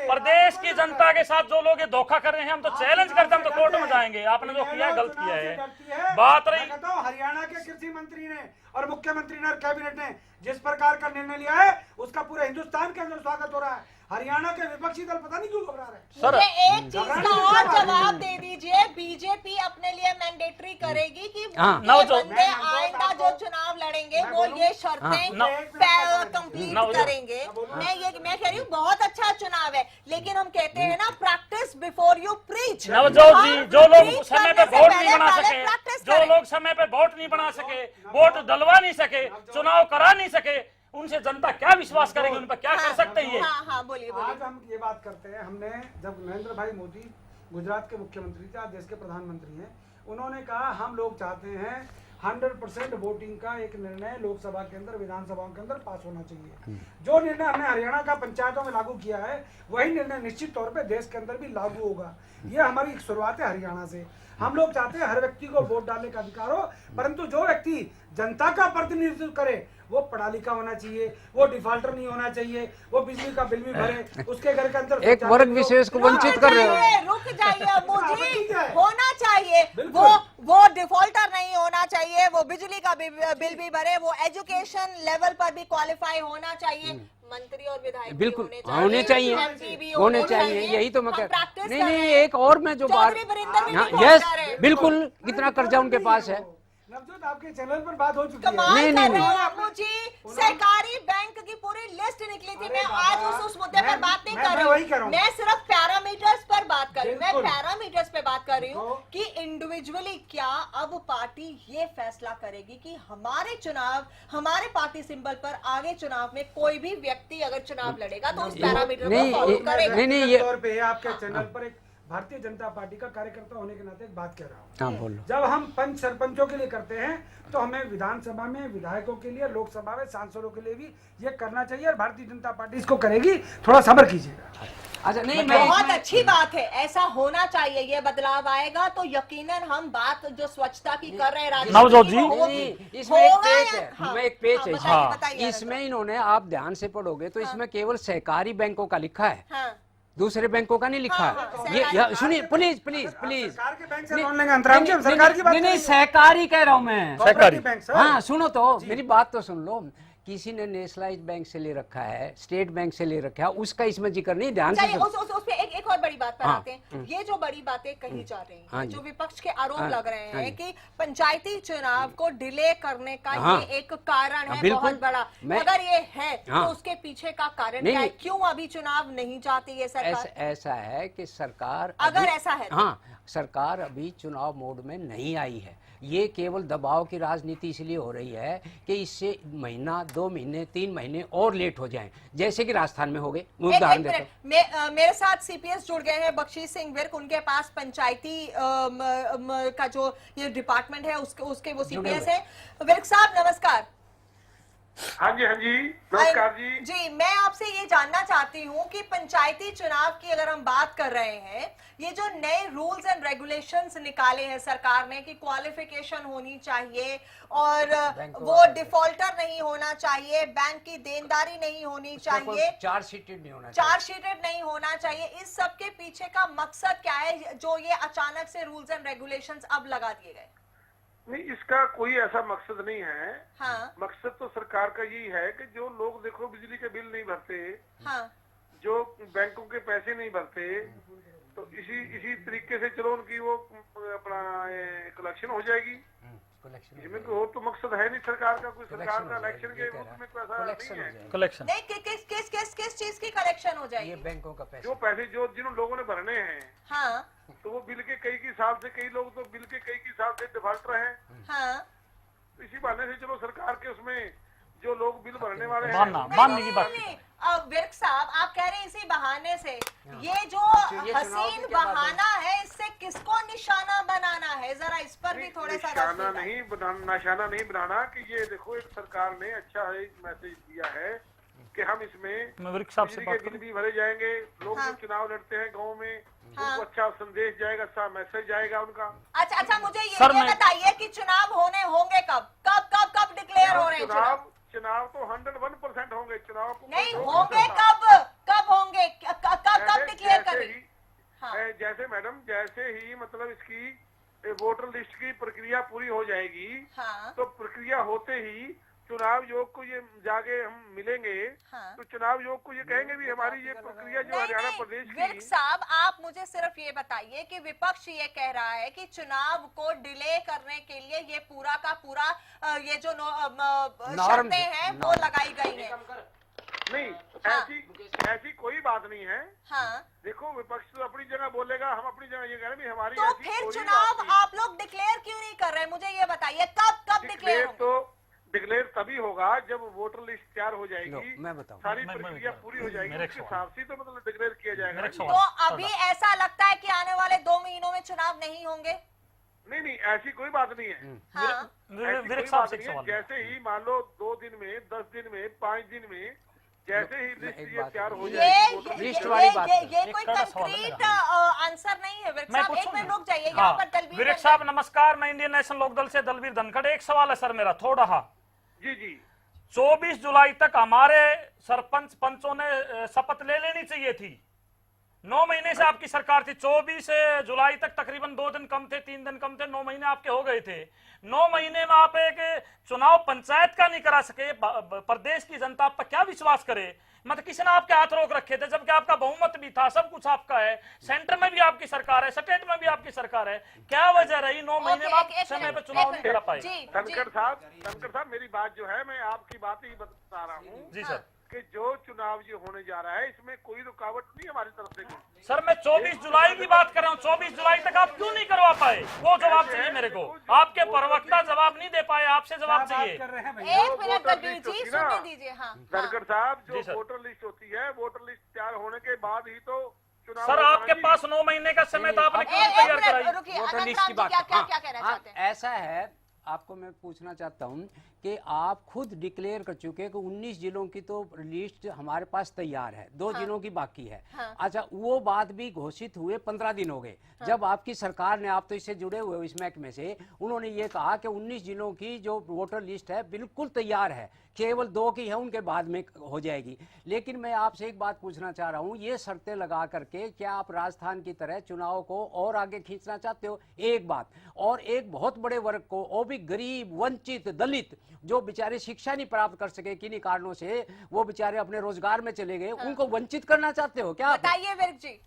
प्रदेश की जनता के साथ जो लोग ये धोखा कर रहे हैं, हम तो चैलेंज करते हैं, हम तो कोर्ट में जाएंगे। आपने जो किया है गलत किया है। बात रही हरियाणा के कृषि मंत्री ने और मुख्यमंत्री ने और कैबिनेट ने जिस प्रकार का निर्णय लिया है, उसका पूरे हिंदुस्तान के अंदर स्वागत हो रहा है। हरियाणा के विपक्षी दल पता नहीं क्यों घबरा रहे हैं। सर, मुझे एक चीज का और जवाब दे दीजिए। बीजेपी अपने लिए मैंडेटरी करेगी कि बंदे आइंदा जो चुनाव लड़ेंगे वो ये शर्तें कंप्लीट करेंगे। मैं कह रही हूँ बहुत अच्छा चुनाव है, लेकिन हम कहते हैं ना, practice before you preach. Navjot ji, जो लोग समय पे वोट नहीं बना सके, जो लोग समय पे वोट नहीं बना सके, वोट डलवा नहीं सके, चुनाव करा नहीं सके, उनसे जनता क्या विश्वास करेगी? उन पर क्या कर सकते हैं ये? हाँ, बोलिए। आज हम ये बात करते हैं, हमने जब नरेंद्र भाई मोदी गुजरात के मुख्यमंत्री थे, आज देश के प्रधानमंत्री हैं, उन्होंने कहा हम लोग चाहते हैं 100% वोटिंग का एक निर्णय लोकसभा के अंदर, विधानसभाओं के अंदर पास होना चाहिए। जो निर्णय हमने हरियाणा का पंचायतों में लागू किया है, वही निर्णय निश्चित तौर पे देश के अंदर भी लागू होगा। ये हमारी एक शुरुआत है हरियाणा से। हम लोग चाहते हैं हर व्यक्ति को वोट डालने का अधिकार हो, परंतु जो व्यक्ति जनता का प्रतिनिधित्व करे वो पढ़ा लिखा होना चाहिए, वो डिफॉल्टर नहीं होना चाहिए, वो बिजली का बिल भी भरे, उसके घर के अंदर एक वर्ग विशेष को वंचित कर रहे हो। रुक जाइए अम्मू जी, होना चाहिए वो डिफॉल्टर नहीं होना चाहिए, वो बिजली का बिल भी भरे, वो एजुकेशन लेवल पर भी क्वालिफाई होना चाहिए। मंत्री और विधायक बिल्कुल होने चाहिए, होने चाहिए। यही तो मैं कह नहीं, एक और मैं जो बात, यस बिल्कुल, कितना कर्जा उनके पास है। नवजोत, आपके चैनल पर बात हो चुकी है। नहीं। अम्मू जी, सहकारी बैंक की पूरी लिस्ट निकली थी। मैं आज उस मुद्दे पर बात नहीं कर रही हूँ, मैं सिर्फ पैरामीटर्स पर बात कर रही हूँ। मैं पैरामीटर्स पे बात कर रही हूँ कि इंडिविजुअली क्या अब पार्टी ये फैसला करेगी कि हमारे चुनाव, हमारे पार्टी सिंबल पर आगे चुनाव में कोई भी व्यक्ति अगर चुनाव लड़ेगा तो उस पैरामीटर को फॉलो करेगा। नहीं, तौर पे आपके चैनल पर एक भारतीय जनता पार्टी का कार्यकर्ता होने के नाते एक बात कह रहा हूँ। जब हम पंच सरपंचों के लिए करते हैं तो हमें विधानसभा में विधायकों के लिए, लोकसभा में सांसदों के लिए भी ये करना चाहिए, और भारतीय जनता पार्टी इसको करेगी। थोड़ा सब्र कीजिएगा। अच्छा, नहीं, बहुत अच्छी बात है, ऐसा होना चाहिए। ये बदलाव आएगा तो यकीनन हम बात जो स्वच्छता की कर रहे हैं नवजोत जी, इसमें एक पेच है, हमें एक पेच है इसमें। इन्होंने, आप ध्यान से पढ़ोगे तो इसमें केवल सहकारी बैंकों का लिखा है, दूसरे बैंकों का नहीं लिखा है। ये सुनिए प्लीज प्लीज प्लीज, सरकार के बैंक से लोन लेंगे अंतराम जी, हम सरकार की बात नहीं, सहकारी कह रहा हूँ मैं, सहकारी बैंक। हाँ सुनो तो, मेरी बात तो सुन लो। किसी ने नेशनलाइज्ड बैंक से ले रखा है, स्टेट बैंक से ले रखा है, उसका इसमें जिक्र नहीं, ध्यान से उस पे एक और बड़ी बात पर आते हैं। ये जो बड़ी बातें कही जा रही हैं, जो विपक्ष के आरोप लग रहे हैं कि पंचायती चुनाव को डिले करने का ये एक कारण है बहुत बड़ा, अगर ये है तो उसके पीछे का कारण क्या है? क्यों अभी चुनाव नहीं चाहती है सरकार? ऐसा है कि सरकार, अगर ऐसा है, हाँ, सरकार अभी चुनाव मोड में नहीं आई है, ये केवल दबाव की राजनीति इसलिए हो रही है कि इससे महीना, 2 महीने, 3 महीने और लेट हो जाएं, जैसे कि राजस्थान में हो गए। मैं उदाहरण देता हूं। मेरे साथ सीपीएस जुड़ गए हैं बख्शीश सिंह विर्क, उनके पास पंचायती का जो ये डिपार्टमेंट है उसके वो सीपीएस है। विर्क साहब नमस्कार। हाँ जी नमस्कार जी। जी, मैं आपसे ये जानना चाहती हूँ कि पंचायती चुनाव की अगर हम बात कर रहे हैं, ये जो नए रूल्स एंड रेगुलेशंस निकाले हैं सरकार ने कि क्वालिफिकेशन होनी चाहिए और वो डिफॉल्टर नहीं होना चाहिए, बैंक की देनदारी नहीं होनी चाहिए, चार्जशीटेड नहीं होना चाहिए, इस सब के पीछे का मकसद क्या है जो ये अचानक से रूल्स एंड रेगुलेशंस अब लगा दिए गए? नहीं, इसका कोई ऐसा मकसद नहीं है। हाँ। मकसद तो सरकार का यही है कि जो लोग देखो बिजली के बिल नहीं भरते, हाँ। जो बैंकों के पैसे नहीं भरते, तो इसी तरीके से चलो उनकी वो अपना कलेक्शन हो जाएगी। इसमें तो और तो मकसद है नहीं सरकार का, कोई सरकार का इलेक्शन के रूप में कोई ऐसा नहीं है। कलेक्शन नहीं, किस चीज की कलेक्शन हो जाएगी? ये बैंकों का पैसा, जो पैसे जिन लोगों ने भरने हैं, हाँ। तो वो बिल के कई साल से, कई लोग तो बिल के कई साल से डिफॉल्टर हैं। हाँ। तो इसी बहाने से चलो सरकार के उसमें जो लोग बिल भरने वाले हैं, मानने की बात। विर्क साहब आप कह रहे हैं इसी बहाने से, ये जो ये हसीन बहाना है इससे किसको निशाना बनाना है, जरा इस पर भी थोड़ा सा निशाना नहीं बनाना कि ये देखो एक सरकार ने अच्छा है मैसेज दिया है कि हम इसमें बिजली के बिल भी भरे जाएंगे, लोग जो चुनाव लड़ते हैं गाँव में उनको अच्छा संदेश जाएगा, अच्छा मैसेज जाएगा उनका। अच्छा मुझे ये बताइए कि चुनाव होंगे कब डिक्लेयर हो रहे हैं? चुनाव तो 101% होंगे। चुनाव को नहीं होंगे, कब होंगे, कब डिक्लेयर करेंगे? जैसे मैडम, जैसे ही मतलब इसकी वोटर लिस्ट की प्रक्रिया पूरी हो जाएगी, हाँ। तो प्रक्रिया होते ही चुनाव आयोग को ये जाके हम मिलेंगे, हाँ। तो चुनाव आयोग को ये कहेंगे भी हमारी ये प्रक्रिया जो हरियाणा प्रदेश की। विर्क साहब आप मुझे सिर्फ ये बताइए कि विपक्ष ये कह रहा है कि चुनाव को डिले करने के लिए ये पूरा का पूरा ये जो शर्तें हैं वो लगाई गई हैं। नहीं, हाँ। ऐसी कोई बात नहीं है। हाँ। देखो विपक्ष तो अपनी जगह बोलेगा, हम अपनी जगह ये कह रहे हैं हमारी तो फिर चुनाव आप लोग डिक्लेयर क्यों नहीं कर रहे? मुझे ये बताइए कब डिक्लेयर होंगे? तो डिक्लेयर तभी होगा जब वोटर लिस्ट तैयार हो जाएगी, मैं बताऊं, सारी प्रक्रिया पूरी हो जाएगी, उसके हिसाब से तो मतलब डिक्लेयर किया जाएगा। तो अभी ऐसा लगता है कि आने वाले 2 महीनों में चुनाव नहीं होंगे? नहीं, ऐसी कोई बात नहीं है। हाँ। जैसे ही मान लो 2 दिन में, 10 दिन में, 5 दिन में, जैसे ही लिस्ट ये तैयार हो जाएगी, ये कोई कंक्रीट आंसर नहीं है। विर्क साहब एक मिनट रुक जाइए, यहाँ पर दलवीर। विर्क साहब नमस्कार, मैं इंडियन नेशनल लोकदल से दलवीर धनखड़। एक सवाल है सर मेरा थोड़ा। जी 24 जुलाई तक हमारे सरपंच पंचों ने शपथ ले लेनी चाहिए थी। 9 महीने से आपकी सरकार थी, 24 जुलाई तक तकरीबन 2 दिन कम थे, 3 दिन कम थे, 9 महीने आपके हो गए थे। 9 महीने में आप एक चुनाव पंचायत का नहीं करा सके, प्रदेश की जनता आप पर क्या विश्वास करे? मतलब किसी ने आपके हाथ रोक रखे थे, जबकि आपका बहुमत भी था, सब कुछ आपका है, सेंटर में भी आपकी सरकार है, स्टेट में भी आपकी सरकार है, क्या वजह रही 9 महीने में आप समय पे चुनाव नहीं करा पाए? धनखड़ साहब मेरी बात जो है, मैं आपकी बात ही बता रहा हूँ जी सर, कि जो चुनाव जो होने जा रहा है इसमें कोई रुकावट नहीं हमारी तरफ से। सर मैं 24 जुलाई की बात कर रहा हूँ, 24 जुलाई तक आप क्यों नहीं करवा पाए? वो जवाब चाहिए मेरे को। आपके प्रवक्ता जवाब नहीं दे पाए, आपसे जवाब चाहिए। एक मिनट दलवीर जी सुनने दीजिए। हाँ धनखड़ साहब, जो वोटर लिस्ट होती है, वोटर लिस्ट तैयार होने के बाद ही तो चुनाव। सर आपके पास 9 महीने का समय था, आपने क्यों तैयार कराई? वोटर लिस्ट की बात क्या कहना चाहते हैं? ऐसा है, आपको मैं पूछना चाहता हूं कि आप खुद डिक्लेयर कर चुके हैं कि 19 जिलों की तो लिस्ट हमारे पास तैयार है, 2 जिलों की बाकी है। अच्छा, वो बात भी घोषित हुए 15 दिन हो गए। जब आपकी सरकार ने, आप तो इससे जुड़े हुए हो इस महकमे से, उन्होंने ये कहा कि 19 जिलों की जो वोटर लिस्ट है बिल्कुल तैयार है, केवल 2 की है, उनके बाद में हो जाएगी। लेकिन मैं आपसे एक बात पूछना चाह रहा हूँ, ये शर्तें लगा करके क्या आप राजस्थान की तरह चुनाव को और आगे खींचना चाहते हो? एक बात, और एक बहुत बड़े वर्ग को, वो भी गरीब, वंचित, दलित, जो बेचारे शिक्षा नहीं प्राप्त कर सके किन्हीं कारणों से, वो बेचारे अपने रोजगार में चले गए, उनको वंचित करना चाहते हो क्या? बताइए विर्क जी।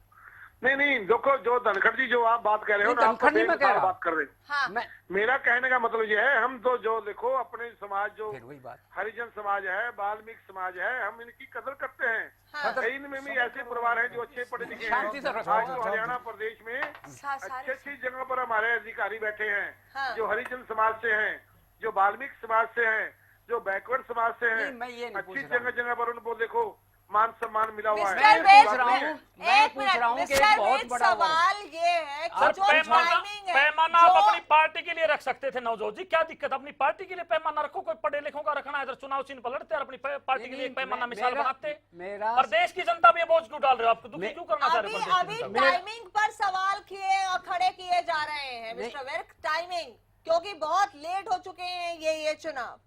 नहीं देखो, जो धनखड़ जी जो आप बात कर रहे हो नहीं, ना, आप तो धनखड़ नहीं मैं कह बेमिसाल रहा। बात कर रहे हैं। हाँ मैं मेरा कहने का मतलब ये है, हम तो जो देखो अपने समाज जो फिर वही बात। हरिजन समाज है, वाल्मीकि समाज है, हम इनकी कदर करते हैं। हाँ। कई इनमें भी ऐसे परिवार हैं जो अच्छे पढ़े लिखे शांति से हैं। रखो। आज तो हरियाणा प्रदेश में सारे अच्छी जगह पर हमारे अधिकारी बैठे हैं, हाँ। जो हरिजन समाज से हैं, जो वाल्मीकि समाज से हैं, जो बैकवर्ड समाज से हैं। नहीं, मैं ये नहीं पूछ अच्छी रहा हूँ। जगह जगह पर उनको देखो मान सम्मान मिला हुआ है। मिस्टर मैं वेद, पूछ रहा हूँ, मैं एक पूछ मिनट, रहा हूँ कि मिस्टर बहुत वेद, बड़ा सवाल ये है कि सर जो टाइमिंग है, पैमाना आप जो- अपनी पार्टी के लिए रख सकते थे नवजोत जी, क्या दिक्कत? अपनी पार्टी के लिए पैमाना रखो, कोई पढ़े लिखों का रखना है, इधर चुनाव चिन्ह पर लड़ते हैं, अपनी पार्टी के लिए एक पैमाना मिसाल बनाते। मेरा प्रदेश की जनता भी बोझ क्यों डाल रहे हो? आपको दुखी क्यों करना चाह रहे अभी हो? अभी प्रदेश की जनता को? टाइमिंग पर सवाल किए और खड़े किए जा रहे हैं मिस्टर वर्क, टाइमिंग, क्योंकि बहुत लेट हो चुके हैं ये चुनाव।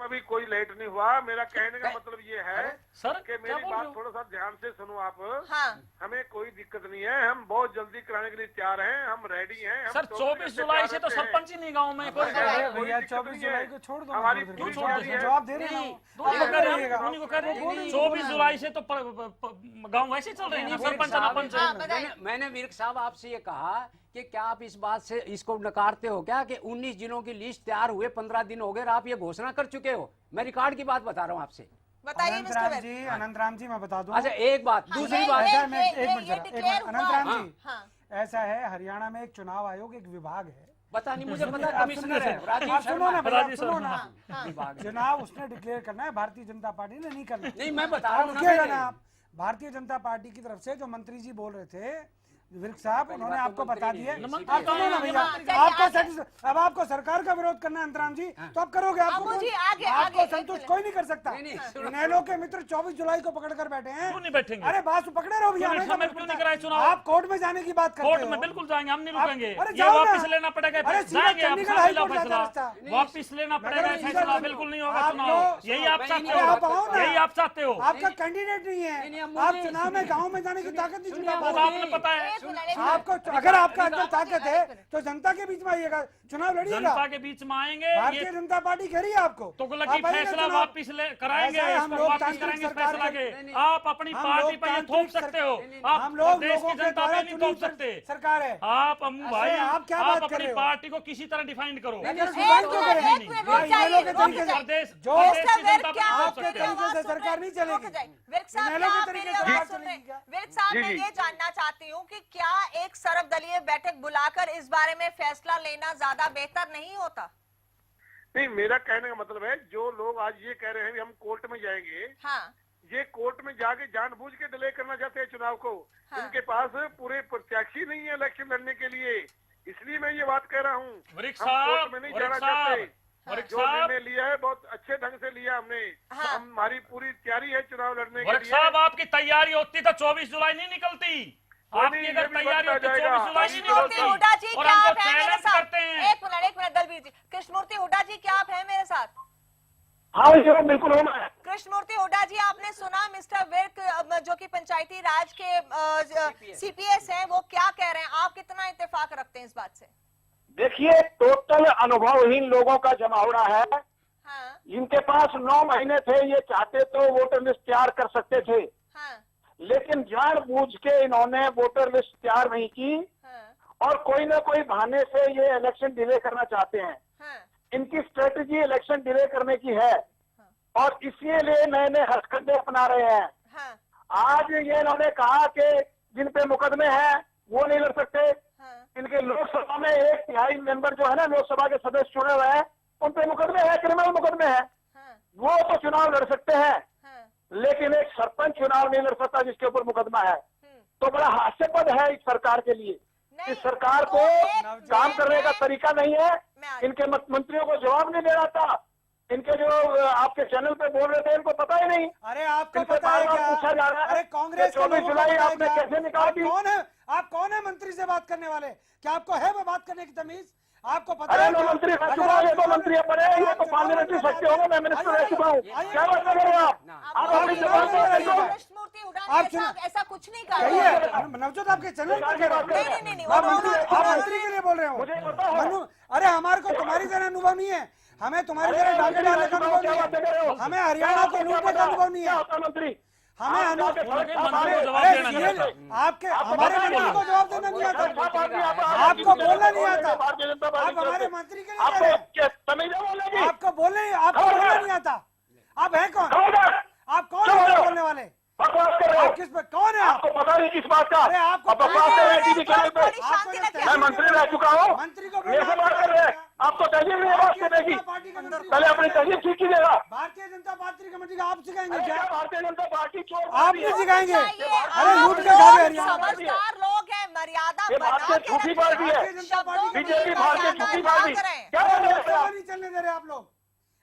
अभी कोई लेट नहीं हुआ। मेरा कहने का मतलब ये है सर कि क्या मेरी बोल रहे बात हो? थोड़ा सा ध्यान से सुनो आप। हाँ हमें कोई दिक्कत नहीं है, हम बहुत जल्दी कराने के लिए तैयार हैं, हम रेडी हैं। हम सर 24 जुलाई से तो सरपंच ही नहीं गाँव में कोई अरे कोई भैया दिक्कत 24 नहीं है। जुलाई को छोड़ दो ना हमारी थोड़ी पूरी देर। तैयारी है। जवाब दे रहे हैं नहीं, ना। उन्हीं को आप कह रहे बताइएगा। हैं, उन्हीं को कह रहे नहीं, हैं नहीं, 24 जुलाई से तो गाँव वैसे चल रहे हैं ना, नहीं, सरपंच साहब, सरपंच हाँ, बताइए। मैंने विर्क साहब आपसे ये कहा कि क्या आप इस बात से इसको नकारते हो क्या कि 19 जिलों की लिस्ट तैयार हुए 15 दिन हो गए और आप ये घोषणा कर चुके हो? मैं रिकॉर्ड की बात बता रहा हूँ आपसे। बताइए अनंत मिस्टर राम वर्क। जी, अनंत राम जी, मैं बता दूं। अच्छा एक बात, दूसरी बात ऐसा है, मैं एक ये मिनट जरा, एक declare मिनट, अनंत राम हुआ। जी, हाँ। ऐसा है, हरियाणा में एक चुनाव आयोग, एक विभाग है। पता नहीं, मुझे पता आप कमिश्नर है सुनो, राजीव आप सुनो शर्मा ना भैया, राजीव सुनो शर्मा। ना। हाँ। विभाग। चुनाव उसने डिक्लेयर करना है, भारतीय जनता पार्टी ने नहीं करना। नहीं, मैं बता रहा हूँ ना रुकिएगा पहले। ना आप। भारतीय जनता पार्टी की तरफ से जो मंत्री जी बोल रहे थे विर्क साहब, उन्होंने बात तो आपको मंत्री बता नहीं दिया। है, मंत्री आप सुनो ना भैया, हाँ, चलिए, आपको आगे। अब आपको सरकार का विरोध करना है अंतराम जी, तो आप करोगे। आपको अबू जी, कौन- आगे, आपको आगे, एक संतुष्ट मिनट। कोई नहीं कर सकता। नहीं, नहीं, सुनो। इनेलो के मित्र 24 जुलाई को पकड़ कर बैठे हैं। क्यों नहीं बैठेंगे? अरे बात तो पकड़े रहो भैया, क्यों हमें नहीं- क्या क्यों फर्क नहीं पड़ता कराए है? चुनाव? आप कोर्ट में जाने की बात करते कोर्ट हो। में बिल्कुल जाएंगे, हम नहीं आप- रुकेंगे। अरे ये जाओ ना। वापस लेना पड़ेगा, अरे सीधा जाएंगे आप चंडीगढ़ साथ हाई मिला कोर्ट जाता फैसला, रास्ता। वापस लेना पड़ेगा नगर ये निगम फैसला, सीधा बिल्कुल नहीं होगा आप चुनाव। लोग- यही आप चाहते अरे आप आओ हो, ना। यही आप चाहते हो। आपका कैंडिडेट नहीं नहीं, नहीं, है, अब आप मुझे- चुनाव में गाँव में जाने की ताकत नहीं सुनिए, चुनाव वो अब में। आपने पता है, एक मिनट, एक मिनट। आपको अगर आपका अंदर ताकत एक है मिनट। तो जनता के बीच में आइएगा, चुनाव लड़िएगा। जनता के बीच में आएंगे, भारतीय ये जनता पार्टी कह रही है आपको तुगलकी आप आइएगा फैसला चुनाव। वापस कराएंगे, ऐसा है, हम इसको लोग वापस तांत्रिक करेंगे इस सरकार फैसला के- के। नहीं, नहीं। आप अपनी हम पार्टी लोग पे ये तांत्रिक थोप सकते हो, नहीं, नहीं, आप हम लोग प्रदेश लोगों की के जनता द्वारा पे नहीं चुनी थोप सकते। सरकार है। आप अम्मू भाई, आप क्या आप बात कर अपनी रहे हो? पार्टी को किसी तरह डिफाइन करो। नहीं, नहीं, एक सुनो, मिनट, एक मिनट, रुक ये लोग जाइए, के रुक तरीके से- जाइए। प्रदेश जो प्रदेश मिस्टर की विर्क, जनता क्या पे आप थोप मेरी सकते हो। आवाज से सुन सरकार रहे नहीं हैं? चलेगी। रुक जाइए। विर्क साहब, इनेलो क्या के आप तरीके मेरी से आवाज बात सुन रहे हैं? चलेगी क्या? विर्क साहब, जी, मैं जी। ये जानना चाहती हूँ कि क्या एक सर्वदलीय बैठक बुलाकर इस बारे में फैसला लेना ज्यादा बेहतर नहीं होता? नहीं, मेरा कहने का मतलब है, जो लोग आज ये कह रहे हैं कि हम कोर्ट में जाएंगे, हाँ ये कोर्ट में जाके जानबूझ के डिले करना चाहते हैं चुनाव को। हाँ। इनके पास पूरे प्रत्याशी नहीं है इलेक्शन लड़ने के लिए, इसलिए मैं ये बात कह रहा हूँ। वृक्ष हम साहब, कोर्ट में नहीं वृक्ष जाना साहब, चाहते। वृक्ष जो साहब, निर्णय लिया है बहुत अच्छे ढंग से लिया हमने। हाँ। हमारी पूरी तैयारी है चुनाव लड़ने के वृक्ष लिए। साहब, आपकी तैयारी होती तो 24 जुलाई नहीं निकलती। आपकी नहीं, अगर ये भी तैयारी बनता होती जाएगा। 24 जुलाई नहीं कृष्णमूर्ति निकलती। हुड्डा जी, और क्या हम आप तो हैं मेरे चैलेंज साथ? करते हैं। एक मिनट दलबीर जी, कृष्णमूर्ति हुड्डा जी, क्या आप हैं मेरे साथ? हाँ ये बिल्कुल हूँ मैं। कृष्णमूर्ति हुड्डा जी, आपने सुना मिस्टर विर्क जो कि पंचायती राज के सीपीएस हैं, वो क्या कह रहे हैं? आप कितना इत्तेफाक रखते हैं इस बात से? देखिए, टोटल अनुभवहीन लोगों का जमावड़ा है। हाँ जिनके पास 9 महीने थे, ये चाहते तो वोटर लिस्ट तैयार कर सकते थे, हाँ लेकिन जानबूझ के इन्होंने वोटर लिस्ट तैयार नहीं की हाँ और कोई ना कोई बहाने से ये इलेक्शन डिले करना चाहते हैं। हाँ इनकी स्ट्रेटजी इलेक्शन डिले करने की है और इसीलिए नए नए हथकंडे अपना रहे हैं। हाँ आज ये इन्होंने कहा कि जिन पे मुकदमे हैं वो नहीं लड़ सकते। हाँ इनके लोकसभा में 1/3 मेंबर जो है ना, लोकसभा के सदस्य चुने हुए हैं, उन पे मुकदमे हैं, क्रिमिनल मुकदमे हैं। हाँ वो तो चुनाव लड़ सकते हैं, हाँ लेकिन एक सरपंच चुनाव नहीं लड़ सकता जिसके ऊपर मुकदमा है। तो बड़ा हास्यास्पद है इस सरकार के लिए। नहीं, इस सरकार तो को एक- काम करने का तरीका नहीं है। मैं आ रही इनके मंत्रियों को जवाब नहीं दे रहा था। इनके जो आपके चैनल पे बोल रहे थे, इनको पता ही नहीं। अरे आपको इनसे पता है बार-बार क्या? पूछा जा रहा है अरे कांग्रेस कि के 24 लोगों को जुलाई पता है आपने क्या? कैसे निकाल दी? आप कौन है मंत्री से बात करने वाले? क्या आपको है वो बात करने की तमीज? आपको पता अरे है मैं क्या? मंत्री रह अगर चुका हूँ, आप ये तो चुनाव- मंत्री बने, अगर ये आप तो चुनाव पार्लियामेंट्री लड़ना सचिव होंगे, मैं मिनिस्टर रह चुका हूँ। आइए, क्या बात कर रहे हो आप? आप अपनी जबान को देखो। कृष्णमूर्ति हुड्डा आप ने चुनाव- ऐसा कुछ नहीं कहा। कहिए, नवजोत आपके चैनल पर सरकार कह की बात कर रहे रहे हैं। हैं। नहीं, आप उन्होंने- मंत्री के लिए बोल रहे हो? मुझे पता है। अरे हमारे को तुम्हारी तरह अनुभव नहीं है। हमें तुम्हारी अरे तरह डाके मंत्री डालने रह का चुका अनुभव हूँ, क्या नहीं बात कर रहे है। हो? हमें हरियाणा को क्या लूटने का पता? अनुभव नहीं क्या है। होता मंत्री? हमें आप अनु- जाके सड़क साफ मंत्री को करें। जवाब अरे देना ये चाहता हूं। आपके आपको हमारे पता मंत्री नहीं। को जवाब देना नहीं आता। सड़क साफ आदमी आपको बोलना नहीं आता। भारतीय जनता पार्टी आप हमारे के- मंत्री के लिए कह रहे हैं। आपको तमीज है बोलने की? आपको खबरदार। बोलना नहीं आता। आप हैं कौन? खबरदार। आप कौन क्यों है हो? बोलने वाले? बकवास कर रहे हो। आप किस पे कौन है? आप आपको पता नहीं किस बात का? अरे आपको अब बकवास कर रहे हैं टीवी चैनल पे। थोड़ी शांति रखिए। मैं मंत्री रह चुका हूँ। मंत्री को मेरे से बात कर रहे हैं। आपको तहजीब नहीं है बात करने की। पार्टी के मंत्री पहले अपनी तहजीब ठीक कीजिएगा। भारतीय जनता पार्टी कमेटी का आप सिखाएंगे अरे क्या? क्या भारतीय जनता पार्टी चोर आप पार्टी नहीं है? सिखाएंगे? चाहिए, अरे आप लूट के लोग खा गए हरियाणा। समझदार लोग हैं, मर्यादा ये बना भारतीय के झूठी रखिए। पार्टी है। भारतीय जनता पार्टी शब्दों का की बीजेपी भारतीय मर्यादा झूठी ना पार्टी। करें। क्या कर रहे लोकसभा हैं? नहीं चलने दे रहे आप लोग।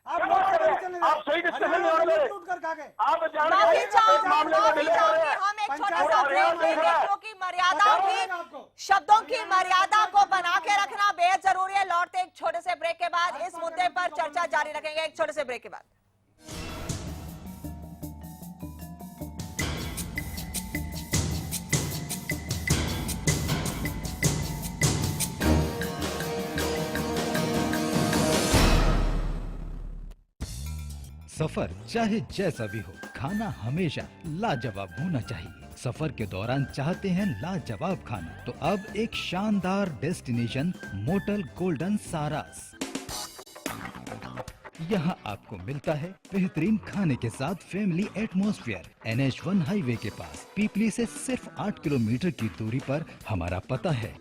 आप क्या लोकसभा कर रहे नहीं हैं? चलने दे रहे। आप सही डिस्कशन हरियाणा नहीं होने दे में रहे। लूट कर खा गए। आप जान माफी के चाहूंगी, इस मामले में माफी डिले कर चाहूंगी। रहे हैं। हम एक छोटा पंचायत सा में ब्रेक देख रहा है। लेंगे क्योंकि मर्यादाओं आपको। की, शब्दों की मर्यादा को बना के रखना बेहद जरूरी है। लौटते एक छोटे से ब्रेक के बाद इस मुद्दे पर चर्चा जारी रखेंगे, एक छोटे से ब्रेक के बाद। सफर चाहे जैसा भी हो, खाना हमेशा लाजवाब होना चाहिए। सफर के दौरान चाहते हैं लाजवाब खाना, तो अब एक शानदार डेस्टिनेशन मोटल गोल्डन सारास। यहाँ आपको मिलता है बेहतरीन खाने के साथ फैमिली एटमॉस्फेयर। NH1 हाईवे के पास पीपली से सिर्फ 8 किलोमीटर की दूरी पर हमारा पता है।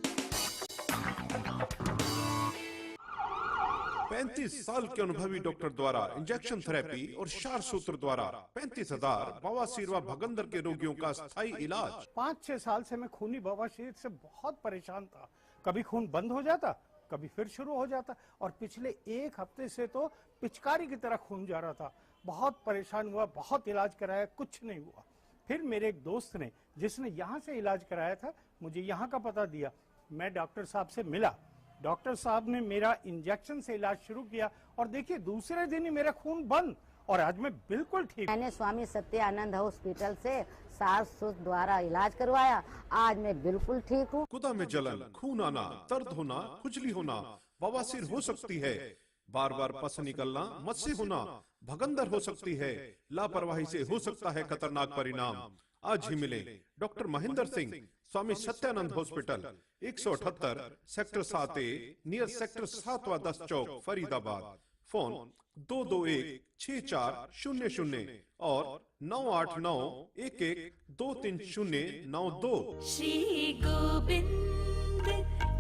35 साल के अनुभवी डॉक्टर द्वारा इंजेक्शन थेरेपी और क्षार सूत्र द्वारा 35,000 बवासीर व भगंदर के रोगियों का स्थायी इलाज। 5-6 साल से मैं खूनी बवासीर से बहुत परेशान था। कभी खून बंद हो जाता, कभी फिर शुरू हो जाता, और पिछले 1 हफ्ते से तो पिचकारी की तरह खून जा रहा था। बहुत परेशान हुआ, बहुत इलाज कराया, कुछ नहीं हुआ। फिर मेरे एक दोस्त ने, जिसने यहाँ से इलाज कराया था, मुझे यहाँ का पता दिया। मैं डॉक्टर साहब से मिला। डॉक्टर साहब ने मेरा इंजेक्शन से इलाज शुरू किया और देखिए दूसरे दिन ही मेरा खून बंद और आज मैं बिल्कुल ठीक। मैंने स्वामी सत्यानंद हॉस्पिटल से सास ससुर द्वारा इलाज करवाया। आज मैं बिल्कुल ठीक हूँ। गुदा में जलन, खून आना, दर्द होना, खुजली होना, बवासीर हो सकती है। बार बार पस निकलना, मस्से होना, भगंदर हो सकती है। लापरवाही से हो सकता है खतरनाक परिणाम। आज ही मिले doctor Mahendra Singh, Swami Satyanand hospital, 178 sector 7A, near sector 7-10 चौक, फरीदाबाद। फोन 221-6400 और 989-11-23092। श्री गोविंद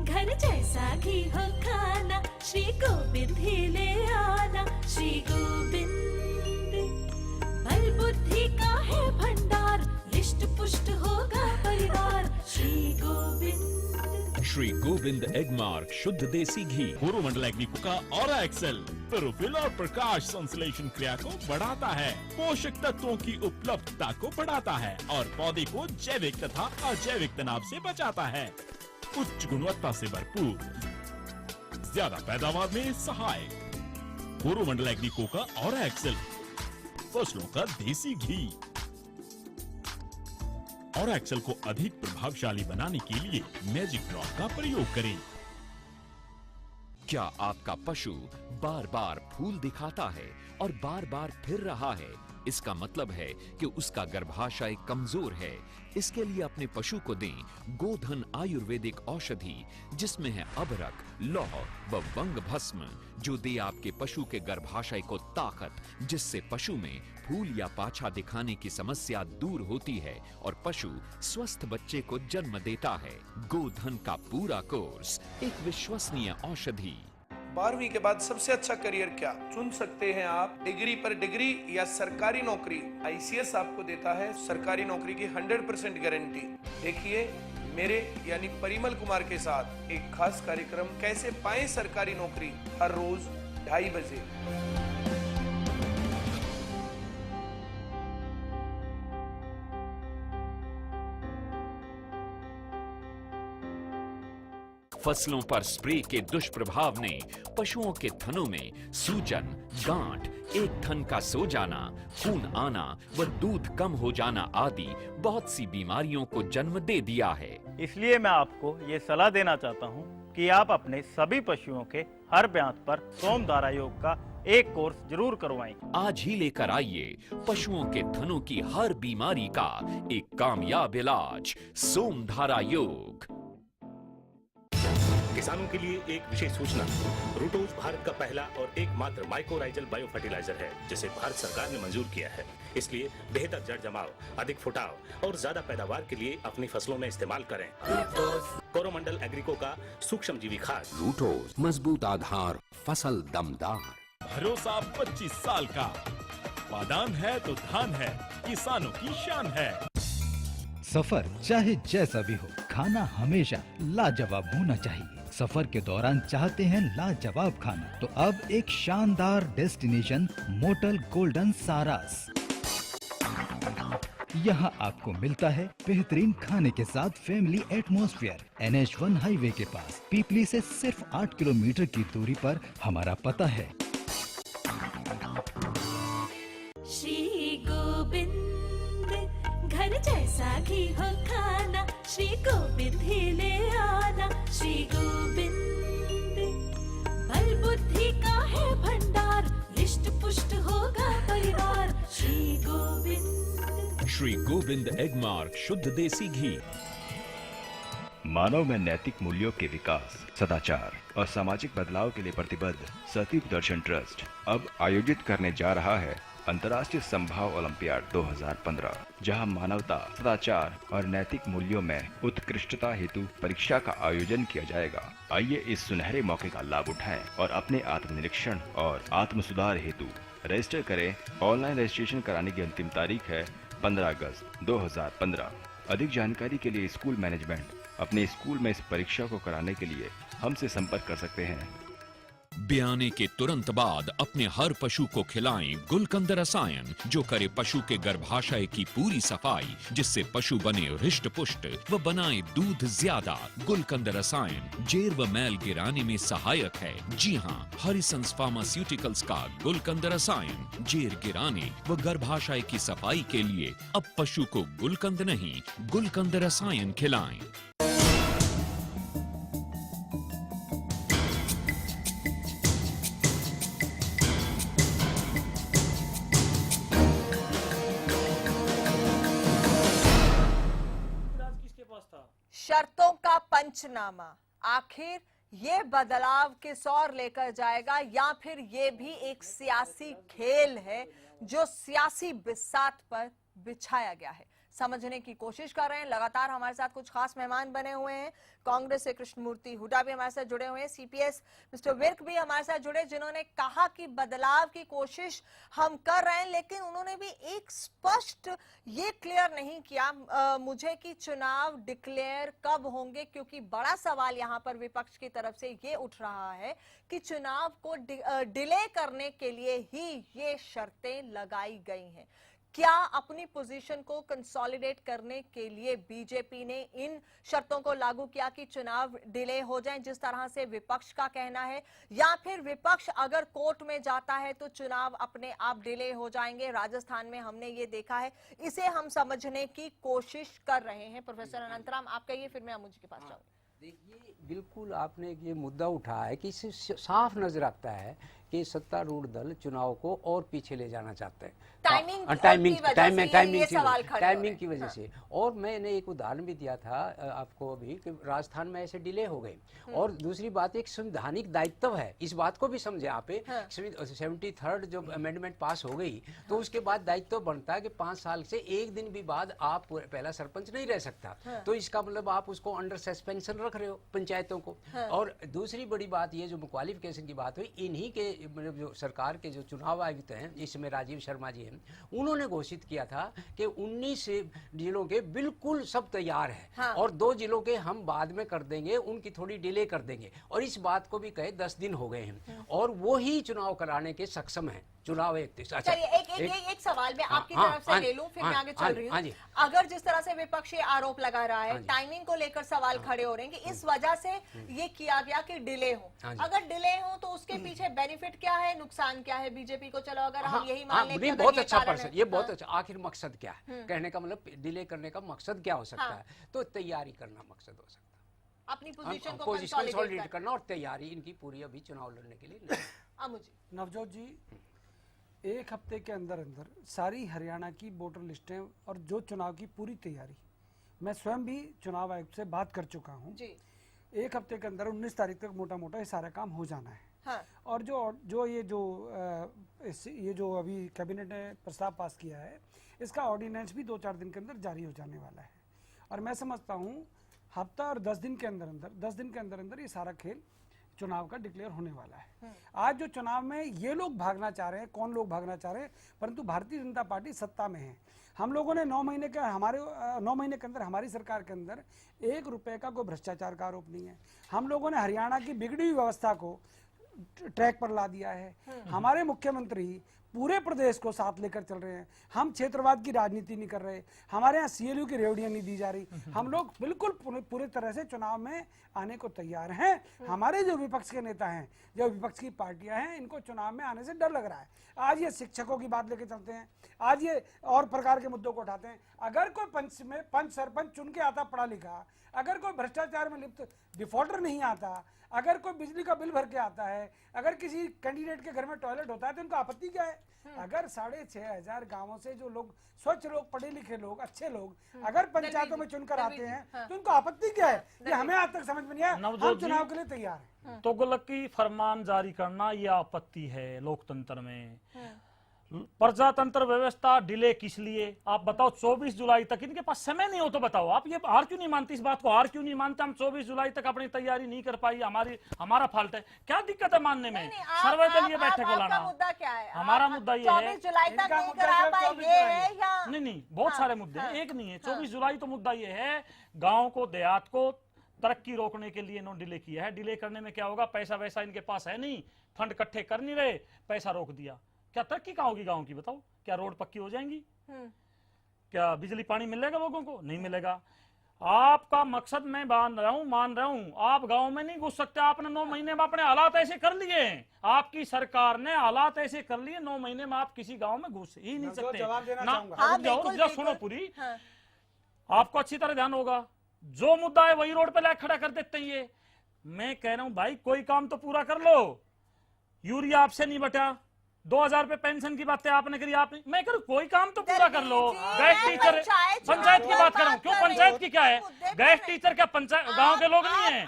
घर जैसा घी हो खाना, श्री गोविंद ही ले आना। श्री गोविंद बल बुद्धि का है भंडार, रिष्ट पुष्ट होगा परिवार। श्री गोविंद। श्री गोविंद एग मार्क शुद्ध देसी घी, कोरोमंडल एग्निको का ऑरा एक्सेल क्लोरोफिल और प्रकाश संश्लेषण क्रिया को बढ़ाता है, पोषक तत्वों की उपलब्धता को बढ़ाता है और पौधे को जैविक तथा अजैविक तनाव से बचाता है। उच्च गुणवत्ता से भरपूर, ज्यादा पैदावार में सहायक। कोरोमंडल एग्निको का ऑरा एक्सेल, फसलों का देसी घी। और एक्सेल को अधिक प्रभावशाली बनाने के लिए मैजिक ड्रॉप का प्रयोग करें। क्या आपका पशु बार बार फूल दिखाता है और बार बार फिर रहा है? इसका मतलब है कि उसका गर्भाशय कमजोर है। इसके लिए अपने पशु को दें गोधन आयुर्वेदिक औषधि, जिसमें है अबरक, लौह व वंग भस्म, जो दे आपके पशु के गर्भाशय को ताकत, जिससे पशु में फूल या पाछा दिखाने की समस्या दूर होती है और पशु स्वस्थ बच्चे को जन्म देता है। गोधन का पूरा कोर्स, एक विश्वसनीय औषधि। 12वीं के बाद सबसे अच्छा करियर क्या चुन सकते हैं आप? डिग्री पर डिग्री या सरकारी नौकरी? ICS आपको देता है सरकारी नौकरी की 100% गारंटी। देखिए मेरे यानी परिमल कुमार के साथ एक खास कार्यक्रम, कैसे पाएं सरकारी नौकरी, हर रोज 2:30 बजे। फसलों पर स्प्रे के दुष्प्रभाव ने पशुओं के थनों में सूजन, गांठ, एक थन का सो जाना, खून आना व दूध कम हो जाना आदि बहुत सी बीमारियों को जन्म दे दिया है। इसलिए मैं आपको ये सलाह देना चाहता हूँ कि आप अपने सभी पशुओं के हर ब्यांत पर सोमधारा योग का एक कोर्स जरूर करवाएं। आज ही लेकर आइए पशुओं के थनों की हर बीमारी का एक कामयाब इलाज, सोमधारा योग। किसानों के लिए एक विशेष सूचना। रूटोज भारत का पहला और एकमात्र माइक्रोराइजल बायो फर्टिलाइजर है जिसे भारत सरकार ने मंजूर किया है। इसलिए बेहतर जड़ जमाव, अधिक फुटाव और ज्यादा पैदावार के लिए अपनी फसलों में इस्तेमाल करें। कोरोमंडल एग्रीको का सूक्ष्म जीवी खाद। रूटोज, मजबूत आधार, फसल दमदार। भरोसा 25 साल का, बादाम है तो धान है, किसानों की शान है। सफर चाहे जैसा भी हो, खाना हमेशा लाजवाब होना चाहिए। सफर के दौरान चाहते हैं लाजवाब खाना, तो अब एक शानदार डेस्टिनेशन मोटल गोल्डन सारास। यहाँ आपको मिलता है बेहतरीन खाने के साथ फैमिली एटमॉस्फेयर। NH1 हाईवे के पास पीपली से सिर्फ 8 किलोमीटर की दूरी पर हमारा पता है। श्री गोविंद घर जैसा घी हो खाना, श्री गोविंद ही ले आना। श्री गोविंद बल बुद्धि का है भंडार, रिष्ट पुष्ट होगा परिवार। श्री गोविंद। श्री गोविंद एग मार्क शुद्ध देसी घी। मानव में नैतिक मूल्यों के विकास, सदाचार और सामाजिक बदलाव के लिए प्रतिबद्ध सतीव दर्शन ट्रस्ट अब आयोजित करने जा रहा है अंतर्राष्ट्रीय संभाव ओलंपियाड 2015, जहां मानवता, सदाचार और नैतिक मूल्यों में उत्कृष्टता हेतु परीक्षा का आयोजन किया जाएगा। आइए इस सुनहरे मौके का लाभ उठाएं और अपने आत्मनिरीक्षण और आत्म सुधार हेतु रजिस्टर करें। ऑनलाइन रजिस्ट्रेशन कराने की अंतिम तारीख है 15 अगस्त 2015। अधिक जानकारी के लिए स्कूल मैनेजमेंट अपने स्कूल में इस परीक्षा को कराने के लिए हमसे संपर्क कर सकते हैं। ब्याने के तुरंत बाद अपने हर पशु को खिलाएं गुलकंद रसायन, जो करे पशु के गर्भाशय की पूरी सफाई, जिससे पशु बने हृष्ट पुष्ट व बनाए दूध ज्यादा। गुलकंद रसायन जेर व मैल गिराने में सहायक है। जी हाँ, हरिसंस फार्मास्यूटिकल्स का गुलकंद रसायन जेर गिराने व गर्भाशय की सफाई के लिए अब पशु को गुलकंद नहीं, गुलकंद रसायन खिलाएं। शर्तों का पंचनामा आखिर ये बदलाव किस ओर लेकर जाएगा, या फिर ये भी एक सियासी खेल है जो सियासी बिसात पर बिछाया गया है? समझने की कोशिश कर रहे हैं। लगातार हमारे साथ कुछ खास मेहमान बने हुए हैं। कांग्रेस से कृष्णमूर्ति हुड्डा भी हमारे साथ जुड़े हुए हैं, सीपीएस मिस्टर विर्क भी हमारे साथ जुड़े, जिन्होंने कहा कि बदलाव की कोशिश हम कर रहे हैं, लेकिन उन्होंने भी एक स्पष्ट ये क्लियर नहीं किया मुझे कि चुनाव डिक्लेयर कब होंगे, क्योंकि बड़ा सवाल यहाँ पर विपक्ष की तरफ से ये उठ रहा है कि चुनाव को डिले करने के लिए ही ये शर्तें लगाई गई हैं। क्या अपनी पोजीशन को कंसोलिडेट करने के लिए बीजेपी ने इन शर्तों को लागू किया कि चुनाव डिले हो जाएं, जिस तरह से विपक्ष का कहना है, या फिर विपक्ष अगर कोर्ट में जाता है तो चुनाव अपने आप डिले हो जाएंगे? राजस्थान में हमने ये देखा है। इसे हम समझने की कोशिश कर रहे हैं। प्रोफेसर अनंतराम, आप कहिए, फिर मैं मुझे के पास जाऊंगी। देखिए, बिल्कुल आपने ये मुद्दा उठाया है कि इससे साफ नजर आता है कि सत्तारूढ़ दल चुनाव को और पीछे ले जाना चाहते हैं टाइमिंग की वजह से। और मैंने एक उदाहरण भी दिया था आपको अभी कि राजस्थान में ऐसे डिले हो गए। और दूसरी बात, एक संवैधानिक दायित्व है, इस बात को भी समझे आप। 73rd जो अमेंडमेंट पास हो गई तो उसके बाद दायित्व बनता है कि 5 साल से एक दिन भी बाद आप पहला सरपंच नहीं रह सकता। तो इसका मतलब आप उसको अंडर सस्पेंशन रख रहे हो पंचायतों को। और दूसरी बड़ी बात ये जो क्वालिफिकेशन की बात हुई, इन्हीं के मतलब जो सरकार के जो चुनाव आयुक्त हैं, इसमें राजीव शर्मा जी हैं, उन्होंने घोषित किया था कि 19 जिलों के बिल्कुल सब तैयार है और 2 जिलों के हम बाद में कर देंगे, उनकी थोड़ी डिले कर देंगे। और इस बात को भी कहे 10 दिन हो गए हैं और वो ही चुनाव कराने के सक्षम है। चुनाव एक सवाल मैं आपकी तरफ से ले लूं, फिर मैं आगे चल रही हूँ। अगर जिस तरह से विपक्ष ये आरोप लगा रहा है, टाइमिंग को लेकर सवाल खड़े हो रहे हैं कि इस वजह से ये किया गया कि डिले हो। अगर डिले हो तो उसके पीछे बेनिफिट क्या है, नुकसान क्या है बीजेपी को? चलो अगर हम यही मान लें, बहुत अच्छा पर्सन, ये बहुत अच्छा। आखिर मकसद क्या है कहने का, मतलब डिले करने का मकसद क्या हो सकता है? तो तैयारी करना मकसद हो सकता है, अपनी पोजीशन को कंसोलिडेट करना और तैयारी इनकी पूरी अभी चुनाव लड़ने के लिए नहीं। अमू जी, नवजोत जी, एक हफ्ते के अंदर अंदर सारी हरियाणा की वोटर लिस्टें और जो चुनाव की पूरी तैयारी, मैं स्वयं भी चुनाव आयुक्त से बात कर चुका हूं जी। एक हफ्ते के अंदर 19 तारीख तक मोटा मोटा ये सारा काम हो जाना है। हाँ। और ये जो अभी कैबिनेट ने प्रस्ताव पास किया है, इसका ऑर्डिनेंस भी 2-4 दिन के अंदर जारी हो जाने वाला है। और मैं समझता हूँ हफ्ता और 10 दिन के अंदर अंदर ये सारा खेल चुनाव का डिक्लेयर होने वाला है। आज जो चुनाव में ये लोग भागना चाह रहे हैं, कौन लोग भागना चाह रहे हैं, परंतु भारतीय जनता पार्टी सत्ता में है। हम लोगों ने 9 महीने के अंदर हमारी सरकार के अंदर 1 रुपए का कोई भ्रष्टाचार का आरोप नहीं है। हम लोगों ने हरियाणा की बिगड़ी हुई व्यवस्था को ट्रैक पर ला दिया है। हमारे मुख्यमंत्री पूरे प्रदेश को साथ लेकर चल रहे हैं। हम क्षेत्रवाद की राजनीति नहीं कर रहे। हमारे यहाँ CLU की रेवड़ियां नहीं दी जा रही। हम लोग बिल्कुल पूरे तरह से चुनाव में आने को तैयार हैं। हमारे जो विपक्ष के नेता हैं, जो विपक्ष की पार्टियां हैं, इनको चुनाव में आने से डर लग रहा है। आज ये शिक्षकों की बात लेके चलते हैं, आज ये और प्रकार के मुद्दों को उठाते हैं। अगर कोई पंच सरपंच चुन के आता पढ़ा लिखा, अगर कोई भ्रष्टाचार में लिप्त डिफॉल्टर नहीं आता, अगर कोई बिजली का बिल भर के आता है, अगर किसी कैंडिडेट के घर में टॉयलेट होता है, तो उनको आपत्ति क्या है? अगर 6,500 गांवों से जो लोग स्वच्छ लोग, पढ़े लिखे लोग, अच्छे लोग अगर पंचायतों में चुनकर आते हैं, तो उनको आपत्ति क्या है? ये हमें आज तक समझ में नहीं आया। हम चुनाव के लिए तैयार हैं। तुगलक की फरमान जारी करना ये आपत्ति है लोकतंत्र में। प्रजातंत्र व्यवस्था डिले किस लिए? आप बताओ, 24 जुलाई तक इनके पास समय नहीं हो तो बताओ। आप ये हार क्यों नहीं मानती? इस बात को हार क्यों नहीं मानते? हम 24 जुलाई तक अपनी तैयारी नहीं कर पाई, हमारा फॉल्ट है। क्या दिक्कत है मानने में? सर्वदलीय बैठक बुलाना मुद्दा क्या है? हमारा मुद्दा ये है 24 जुलाई तक नहीं करा पाए, ये है या नहीं, बहुत सारे मुद्दे हैं, एक नहीं है। 24 जुलाई तो मुद्दा ये है, गाँव को, देहात को तरक्की रोकने के लिए इन्होंने डिले किया है। डिले करने में क्या होगा? पैसा वैसा इनके पास है नहीं, फंड इकट्ठे कर नहीं रहे, पैसा रोक दिया। क्या तरक्की कहाँ होगी गांव की? बताओ, क्या रोड पक्की हो जाएंगी? क्या बिजली पानी मिलेगा लोगों को? नहीं मिलेगा। आपका मकसद मैं मान रहा हूं, आप गांव में नहीं घुस सकते। आपने 9 महीने में अपने हालात ऐसे कर लिए हैं, आपकी सरकार ने हालात ऐसे कर लिए, 9 महीने में आप किसी गांव में घुस ही नहीं सकते ना। सुनो पूरी, आपको अच्छी तरह ध्यान होगा, जो मुद्दा है वही रोड पे लाके खड़ा कर देते हैं। ये मैं कह रहा हूं भाई, कोई काम तो पूरा कर लो। यूरिया आपसे नहीं बटा, 2000 रुपए पेंशन की बातें आपने करी, मैं करूँ कोई काम तो पूरा कर लो। गैस टीचर, पंचायत की बात कर रहा हूँ, क्यों पंचायत की क्या है? गैस टीचर क्या पंचायत गांव के लोग नहीं है?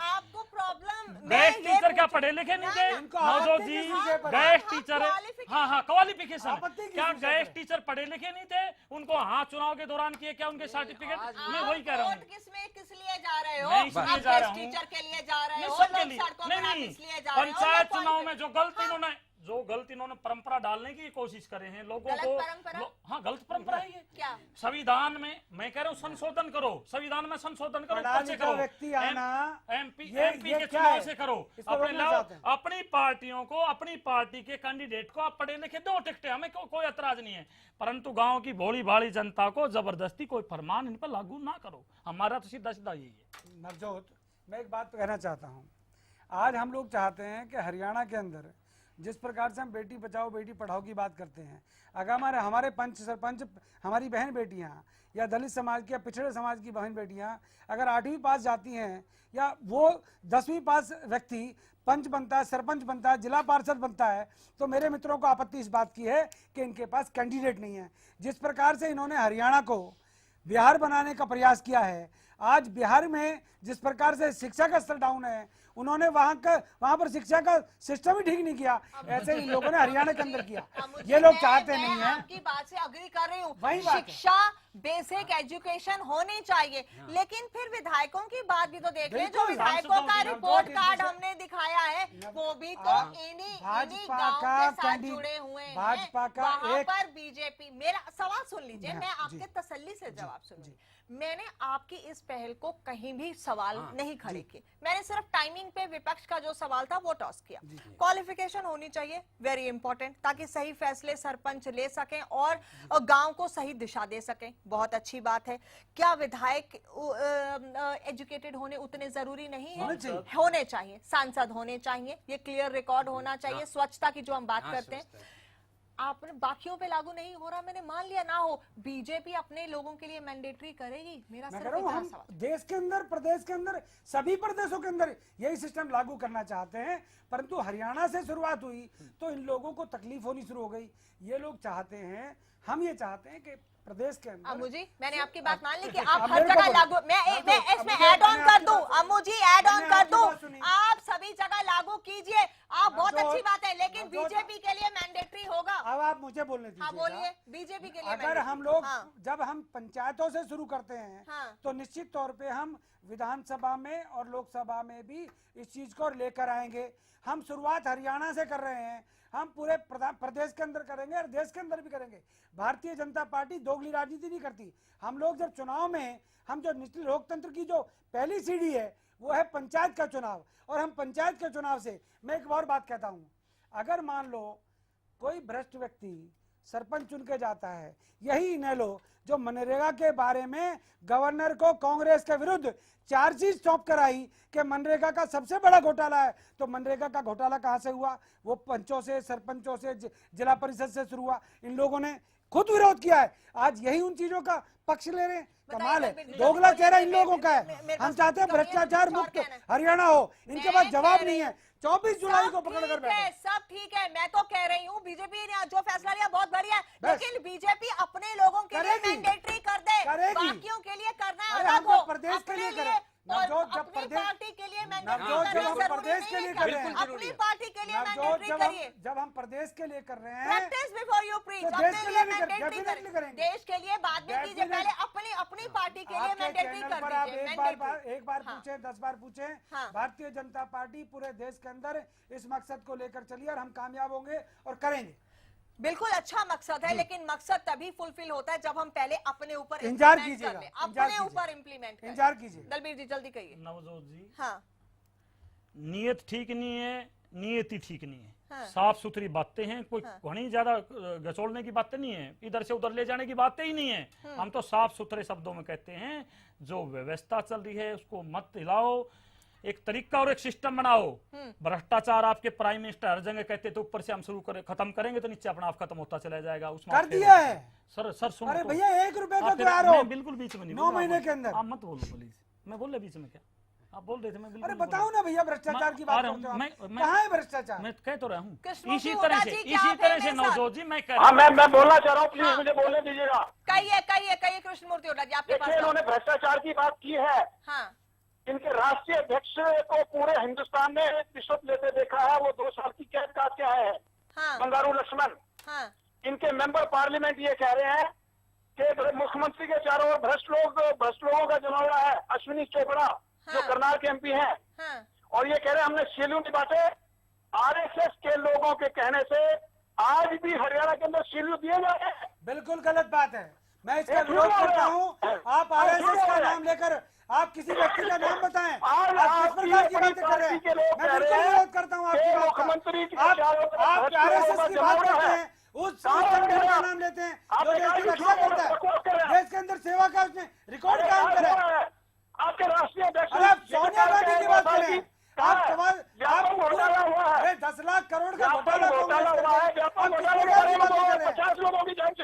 गैस टीचर क्या पढ़े लिखे नहीं थे? नवजोत जी, गैस टीचर, हाँ क्वालिफिकेशन, क्या गैस टीचर पढ़े लिखे नहीं थे? उनको हाँ चुनाव के दौरान किए क्या उनके सर्टिफिकेट? मैं वही कह रहा हूँ। किस लिए जा रहे हो? मैं इसलिए जा रहा हूँ, टीचर के लिए जा रहे हो? सबके लिए नहीं। पंचायत चुनाव में जो गलत इन्होंने परंपरा डालने की कोशिश करे हैं लोगों को, हाँ गलत परंपरा है ये। क्या संविधान में मैं कह रहा हूँ संशोधन करो, संविधान में संशोधन करो, एमपी के चुनाव से करो। अपनी पार्टियों को, अपनी पार्टी के कैंडिडेट को आप पढ़े लिखे दो टिकटें, हमें कोई एतराज नहीं है, परंतु गाँव की भोली भाली जनता को जबरदस्ती कोई फरमान इन पर लागू ना करो। हमारा तो सीधा सीधा यही है। नवजोत, मैं एक बात कहना चाहता हूँ। आज हम लोग चाहते हैं कि हरियाणा के अंदर जिस प्रकार से हम बेटी बचाओ बेटी पढ़ाओ की बात करते हैं, अगर हमारे पंच सरपंच, हमारी बहन बेटियां या दलित समाज की या पिछड़े समाज की बहन बेटियां अगर 8वीं पास जाती हैं, या वो 10वीं पास व्यक्ति पंच बनता है, सरपंच बनता है, जिला पार्षद बनता है, तो मेरे मित्रों को आपत्ति इस बात की है कि इनके पास कैंडिडेट नहीं है। जिस प्रकार से इन्होंने हरियाणा को बिहार बनाने का प्रयास किया है, आज बिहार में जिस प्रकार से शिक्षा का स्तर डाउन है, उन्होंने वहां पर शिक्षा का सिस्टम ही ठीक नहीं किया, ऐसे ही लोगों ने हरियाणा के अंदर किया। ये लोग चाहते नहीं है। आपकी बात से अग्री कर रही हूँ, वही बात है। शिक्षा, बेसिक एजुकेशन होनी चाहिए, लेकिन फिर विधायकों की बात भी तो देख ले। जो विधायकों का रिपोर्ट कार्ड हमने दिखाया है, वो भी तो इन्हीं गांव के साथ जुड़े हुए हैं। भाजपा का वहां पर बीजेपी। मेरा सवाल सुन लीजिए, मैं आपके तसल्ली से जवाब सुनूंगी। मैंने आपकी इस पहल को कहीं भी सवाल नहीं खड़े किए, मैंने सिर्फ टाइमिंग पे विपक्ष का जो सवाल था वो टॉस किया। क्वालिफिकेशन होनी चाहिए, वेरी इंपॉर्टेंट, ताकि सही फैसले सरपंच ले सकें और गांव को सही दिशा दे सकें, बहुत अच्छी बात है। क्या विधायक एजुकेटेड होने उतने जरूरी नहीं है? होने चाहिए, सांसद होने चाहिए, ये क्लियर रिकॉर्ड होना चाहिए। स्वच्छता की जो हम बात करते हैं, आपने बाकियों पे लागू नहीं हो रहा, मैंने मान लिया ना हो, बीजेपी अपने लोगों के लिए मैंडेटरी करेगी। मेरा मैं सिर्फ कह रहा हूं, इतना हम सवाल। देश के अंदर, प्रदेश के अंदर, सभी प्रदेशों के अंदर यही सिस्टम लागू करना चाहते हैं, परंतु हरियाणा से शुरुआत हुई तो इन लोगों को तकलीफ होनी शुरू हो गई। ये लोग चाहते हैं, हम ये चाहते हैं कि प्रदेश के अंदर। अम्मू जी, मैंने आपकी बात मान ली कि आप हर जगह लागू, मैं इसमें ऐड ऑन कर दूं, अम्मू जी ऐड ऑन कर दूं, आप सभी जगह लागू कीजिए, आप बहुत अच्छी बात है, लेकिन बीजेपी के लिए मैंडेटरी होगा। अब आप मुझे बोलने दीजिए। हाँ बोलिए, बीजेपी के लिए अगर हम लोग जब हम पंचायतों से शुरू करते हैं तो निश्चित तौर पे हम विधानसभा में और लोकसभा में भी इस चीज को लेकर आएंगे। हम शुरुआत हरियाणा से कर रहे हैं, हम पूरे प्रदेश के अंदर करेंगे और देश के अंदर भी करेंगे। भारतीय जनता पार्टी दोगली राजनीति नहीं करती। हम लोग जब चुनाव में, हम जो निचली लोकतंत्र की जो पहली सीढ़ी है वो है पंचायत का चुनाव, और हम पंचायत के चुनाव से, मैं एक और बात कहता हूँ, अगर मान लो कोई भ्रष्ट व्यक्ति सरपंच चुन के जाता है, यही इनेलो जो मनरेगा के बारे में गवर्नर को कांग्रेस के विरुद्ध चार्जशीट सौंप कर आई कि मनरेगा का सबसे बड़ा घोटाला है, तो मनरेगा का घोटाला कहां से हुआ? वो पंचों से, सरपंचों से, जिला परिषद से शुरू हुआ। इन लोगों ने खुद विरोध किया है, आज यही उन चीजों का पक्ष ले रहे हैं। कमाल है, दोगला चेहरा इन लोगों का है। हम चाहते हैं भ्रष्टाचार मुक्त हरियाणा हो, इनके पास जवाब नहीं है। 24 जुलाई को पकड़ कर बैठे। सब ठीक है, मैं तो कह रही हूँ बीजेपी ने जो फैसला लिया बहुत बढ़िया है, लेकिन बीजेपी अपने लोगों के लिए मैंडेटरी कर दे, बाकियों के लिए करना है अलग हो। प्रदेश के लिए करें, अपनी पार्टी के लिए मैंडेटरी करना प्रदेश के लिए कर रहे हैं, अपनी पार्टी के लिए मैंडेटरी करिए। जब हम प्रदेश के लिए कर रहे हैं, प्रैक्टिस बिफोर यू प्रीच, अपने लिए मैंडेटरी करें। देश के लिए बाद में कीजिए, पहले अपनी पार्टी के लिए मैंडेटरी कर दीजिए। एक बार पूछे, 10 बार पूछे, भारतीय जनता पार्टी पूरे देश के अंदर इस मकसद को लेकर चली और हम कामयाब होंगे और करेंगे। बिल्कुल अच्छा मकसद है, लेकिन मकसद तभी फुलफिल होता है जब हम पहले अपने ऊपर इंतजार कीजिएगा, अपने ऊपर इम्प्लीमेंट करें। इंतजार कीजिए। दलबीर जी जल्दी कहिए। नवजोत जी, हाँ, नीयत ठीक नहीं है, नियति ठीक नहीं है। हाँ। साफ सुथरी बातें हैं, कोई घनी ज्यादा गचोड़ने की बातें नहीं है, इधर से उधर ले जाने की बातें ही नहीं है। हम तो साफ सुथरे शब्दों में कहते हैं, जो व्यवस्था चल रही है उसको मत हिलाओ, एक तरीका और एक सिस्टम बनाओ। भ्रष्टाचार आपके प्राइम मिनिस्टर हर जगह कहते तो ऊपर से हम शुरू खत्म करेंगे तो नीचे अपना आप खत्म होता चला जाएगा। उसमें कर दिया है सर सुनो, अरे भैया 1 रुपए का तो आरोप बिल्कुल बीच में नहीं, 9 महीने के अंदर। आप मत बोलो प्लीज, मैं बोल रहे बीच में क्या आप बोल रहे थे? मैं बिल्कुल अरे बताओ ना भैया, भ्रष्टाचार की बात करते हो, कहाँ है भ्रष्टाचार? मैं कह तो रहा हूँ कृष्णमूर्ति इसी तरह से नवजोत जी मैं कह हाँ, मैं बोलना चाह रहा हूँ, प्लीज मुझे बोलने दीजिएगा। कहिए कृष्णमूर्ति हुड्डा जी, आपके पास। इन्होंने भ्रष्टाचार की बात की है। हाँ, इनके राष्ट्रीय अध्यक्ष को पूरे हिंदुस्तान ने रिश्वत लेते देखा है, वो 2 साल की कैद काट के आए हैं। हाँ, बंगारू लक्ष्मण। हाँ, इनके मेंबर पार्लियामेंट ये कह रहे हैं कि मुख्यमंत्री के चारों ओर भ्रष्ट लोगों का जमावड़ा है। अश्विनी चोपड़ा जो करनाल के एमपी हैं, और ये कह रहे हैं हमने सीलू नहीं बांटे। आरएसएस के लोगों के कहने से आज भी हरियाणा के अंदर सीलू दिए जा रहे हैं। बिल्कुल गलत बात है, मैं इसका विरोध करता हूँ। आप आरएसएस का नाम लेकर आप किसी व्यक्ति का नाम बताएं, आप किस प्रकार की बातें कर रहे हैं? मैं बिल्कुल विरोध करता हूँ आपकी बात का। आप आरएसएस की बात करते हैं, उस संगठन का नाम लेते हैं जो देश की रक्षा करता है, देश के अंदर सेवा का उसने रिकॉर्ड कायम करा है। आपके राष्ट्रीय अध्यक्ष आप सोनिया गांधी की बात करें, आप 10 लाख करोड़ का घोटाला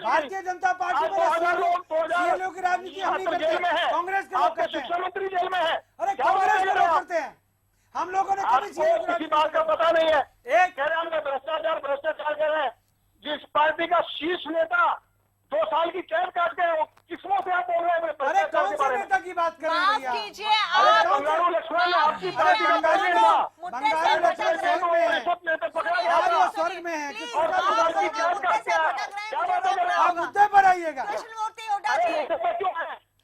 भारतीय जनता पार्टी सीएलओ की राजनीति हम नहीं करते, कांग्रेस के लोग करते हैं। शिक्षा मंत्री जेल में है। अरे कांग्रेस के लोग करते हैं, हम लोगों ने कभी किसी बात का पता नहीं है। एक कह रहे हैं भ्रष्टाचार कर रहे हैं। जिस पार्टी का शीर्ष नेता 2 साल की कैद काट गए, किस्मों से आप बोल रहे हैं? अरे कौन से नेता की बात कर रहे हैं भैया? कीजिए आप। बंगारू लक्ष्मण आपकी पार्टी का बंगारू लक्ष्मण स्वर्ग में है, आज वो स्वर्ग में है। किस प्रकार की बात करते हैं? आप मुद्दे पर आइएगा। कृष्णमूर्ति हुड्डा जी,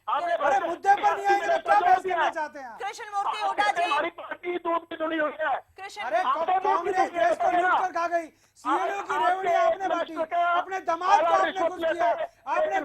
अरे मुद्दे पर नहीं आएंगे तो क्या बहस करना चाहते हैं? कृष्णमूर्ति हुड्डा जी, हमारी पार्टी दूध की दुनी हुई है। अरे कांग्रेस देश को लूट कर खा गई, सीएलओ की रेवड़ी आपने बांटी, अपने दामाद को आपने खुश किया, आपने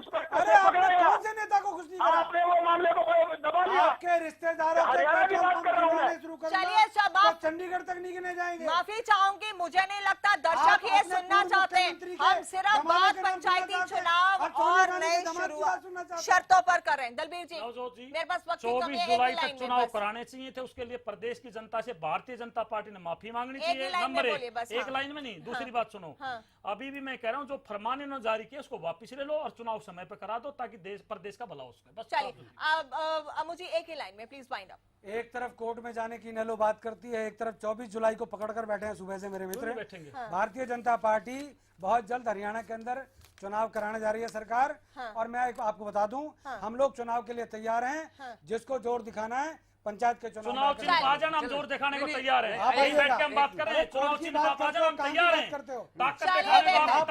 आपने कौन से नेता को खुश नहीं करा? आपने वो मामले को दबा दिया। आपके रिश्तेदारों के पेट्रोल पंप गिराने शुरू कर चलिए सब तो चंडीगढ़ तक नहीं गिने जाएंगे। माफी चाहूंगी, मुझे नहीं लगता दर्शक ये सुनना चाहते हैं। हम सिर्फ बात पंचायती चुनाव और नई शुरुआत बात सुनना चाहता हूं। शर्तों पर कर रहे हैं। दलबीर जी, नवजोत जी, मेरे पास वक्त की कमी 24 है, एक जुलाई ही तक लाइन में चुनाव बस। कराने चाहिए थे। उसके लिए प्रदेश की जनता से भारतीय जनता पार्टी ने माफी मांगनी एक ही चाहिए। लाइन में नंबर बोलिए बस, एक हाँ। लाइन में नहीं। दूसरी बात सुनो, हाँ। अभी भी मैं कह रहा हूँ जो फरमान इन्होंने जारी किया उसको वापस ले लो और चुनाव समय पर करा दो ताकि देश प्रदेश का भला हो सके। बस चलिए अब मुझे एक ही लाइन में प्लीज फाइंड अप। एक तरफ कोर्ट में जाने की नलो बात करती है, एक तरफ 24 जुलाई को पकड़कर बैठे हैं सुबह से मेरे मित्र। बैठेंगे। भारतीय जनता पार्टी बहुत जल्द हरियाणा के अंदर चुनाव कराने जा रही है सरकार। और मैं आपको बता दूं, हम लोग चुनाव के लिए तैयार हैं। जिसको जोर दिखाना है पंचायत के चुनाव चिन्ह आ जाना, हम जोर दिखाने को तैयार हैं। आप बैठ के हम बात कर रहे हैं, चुनाव चिन्ह आप आ जाना, हम तैयार हैं। ताकत दिखाने को आप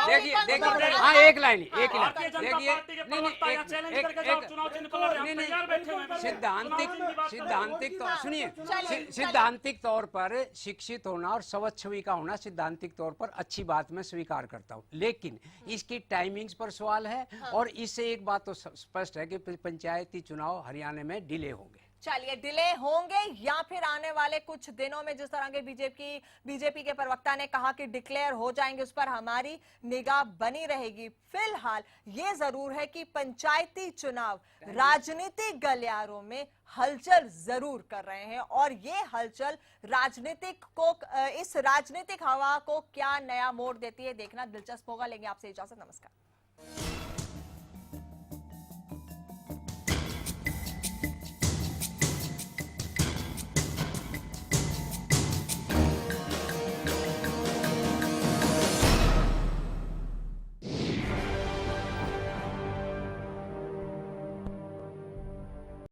देखिए देखिए, हाँ एक लाइन देखिए सिद्धांतिक तो सुनिए, सिद्धांतिक तौर पर शिक्षित होना और स्वच्छ छवि का होना सिद्धांतिक तौर पर अच्छी बात मैं स्वीकार करता हूँ, लेकिन इसकी टाइमिंग्स पर सवाल है। और इससे एक बात तो स्पष्ट है कि पंचायती चुनाव हरियाणा में डिले होंगे। चलिए, डिले होंगे या फिर आने वाले कुछ दिनों में जिस तरह के बीजेपी के प्रवक्ता ने कहा कि डिक्लेयर हो जाएंगे, उस पर हमारी निगाह बनी रहेगी। फिलहाल ये जरूर है कि पंचायती चुनाव राजनीतिक गलियारों में हलचल जरूर कर रहे हैं और ये हलचल इस राजनीतिक हवा को क्या नया मोड़ देती है देखना दिलचस्प होगा। लेंगे आपसे इजाजत, नमस्कार।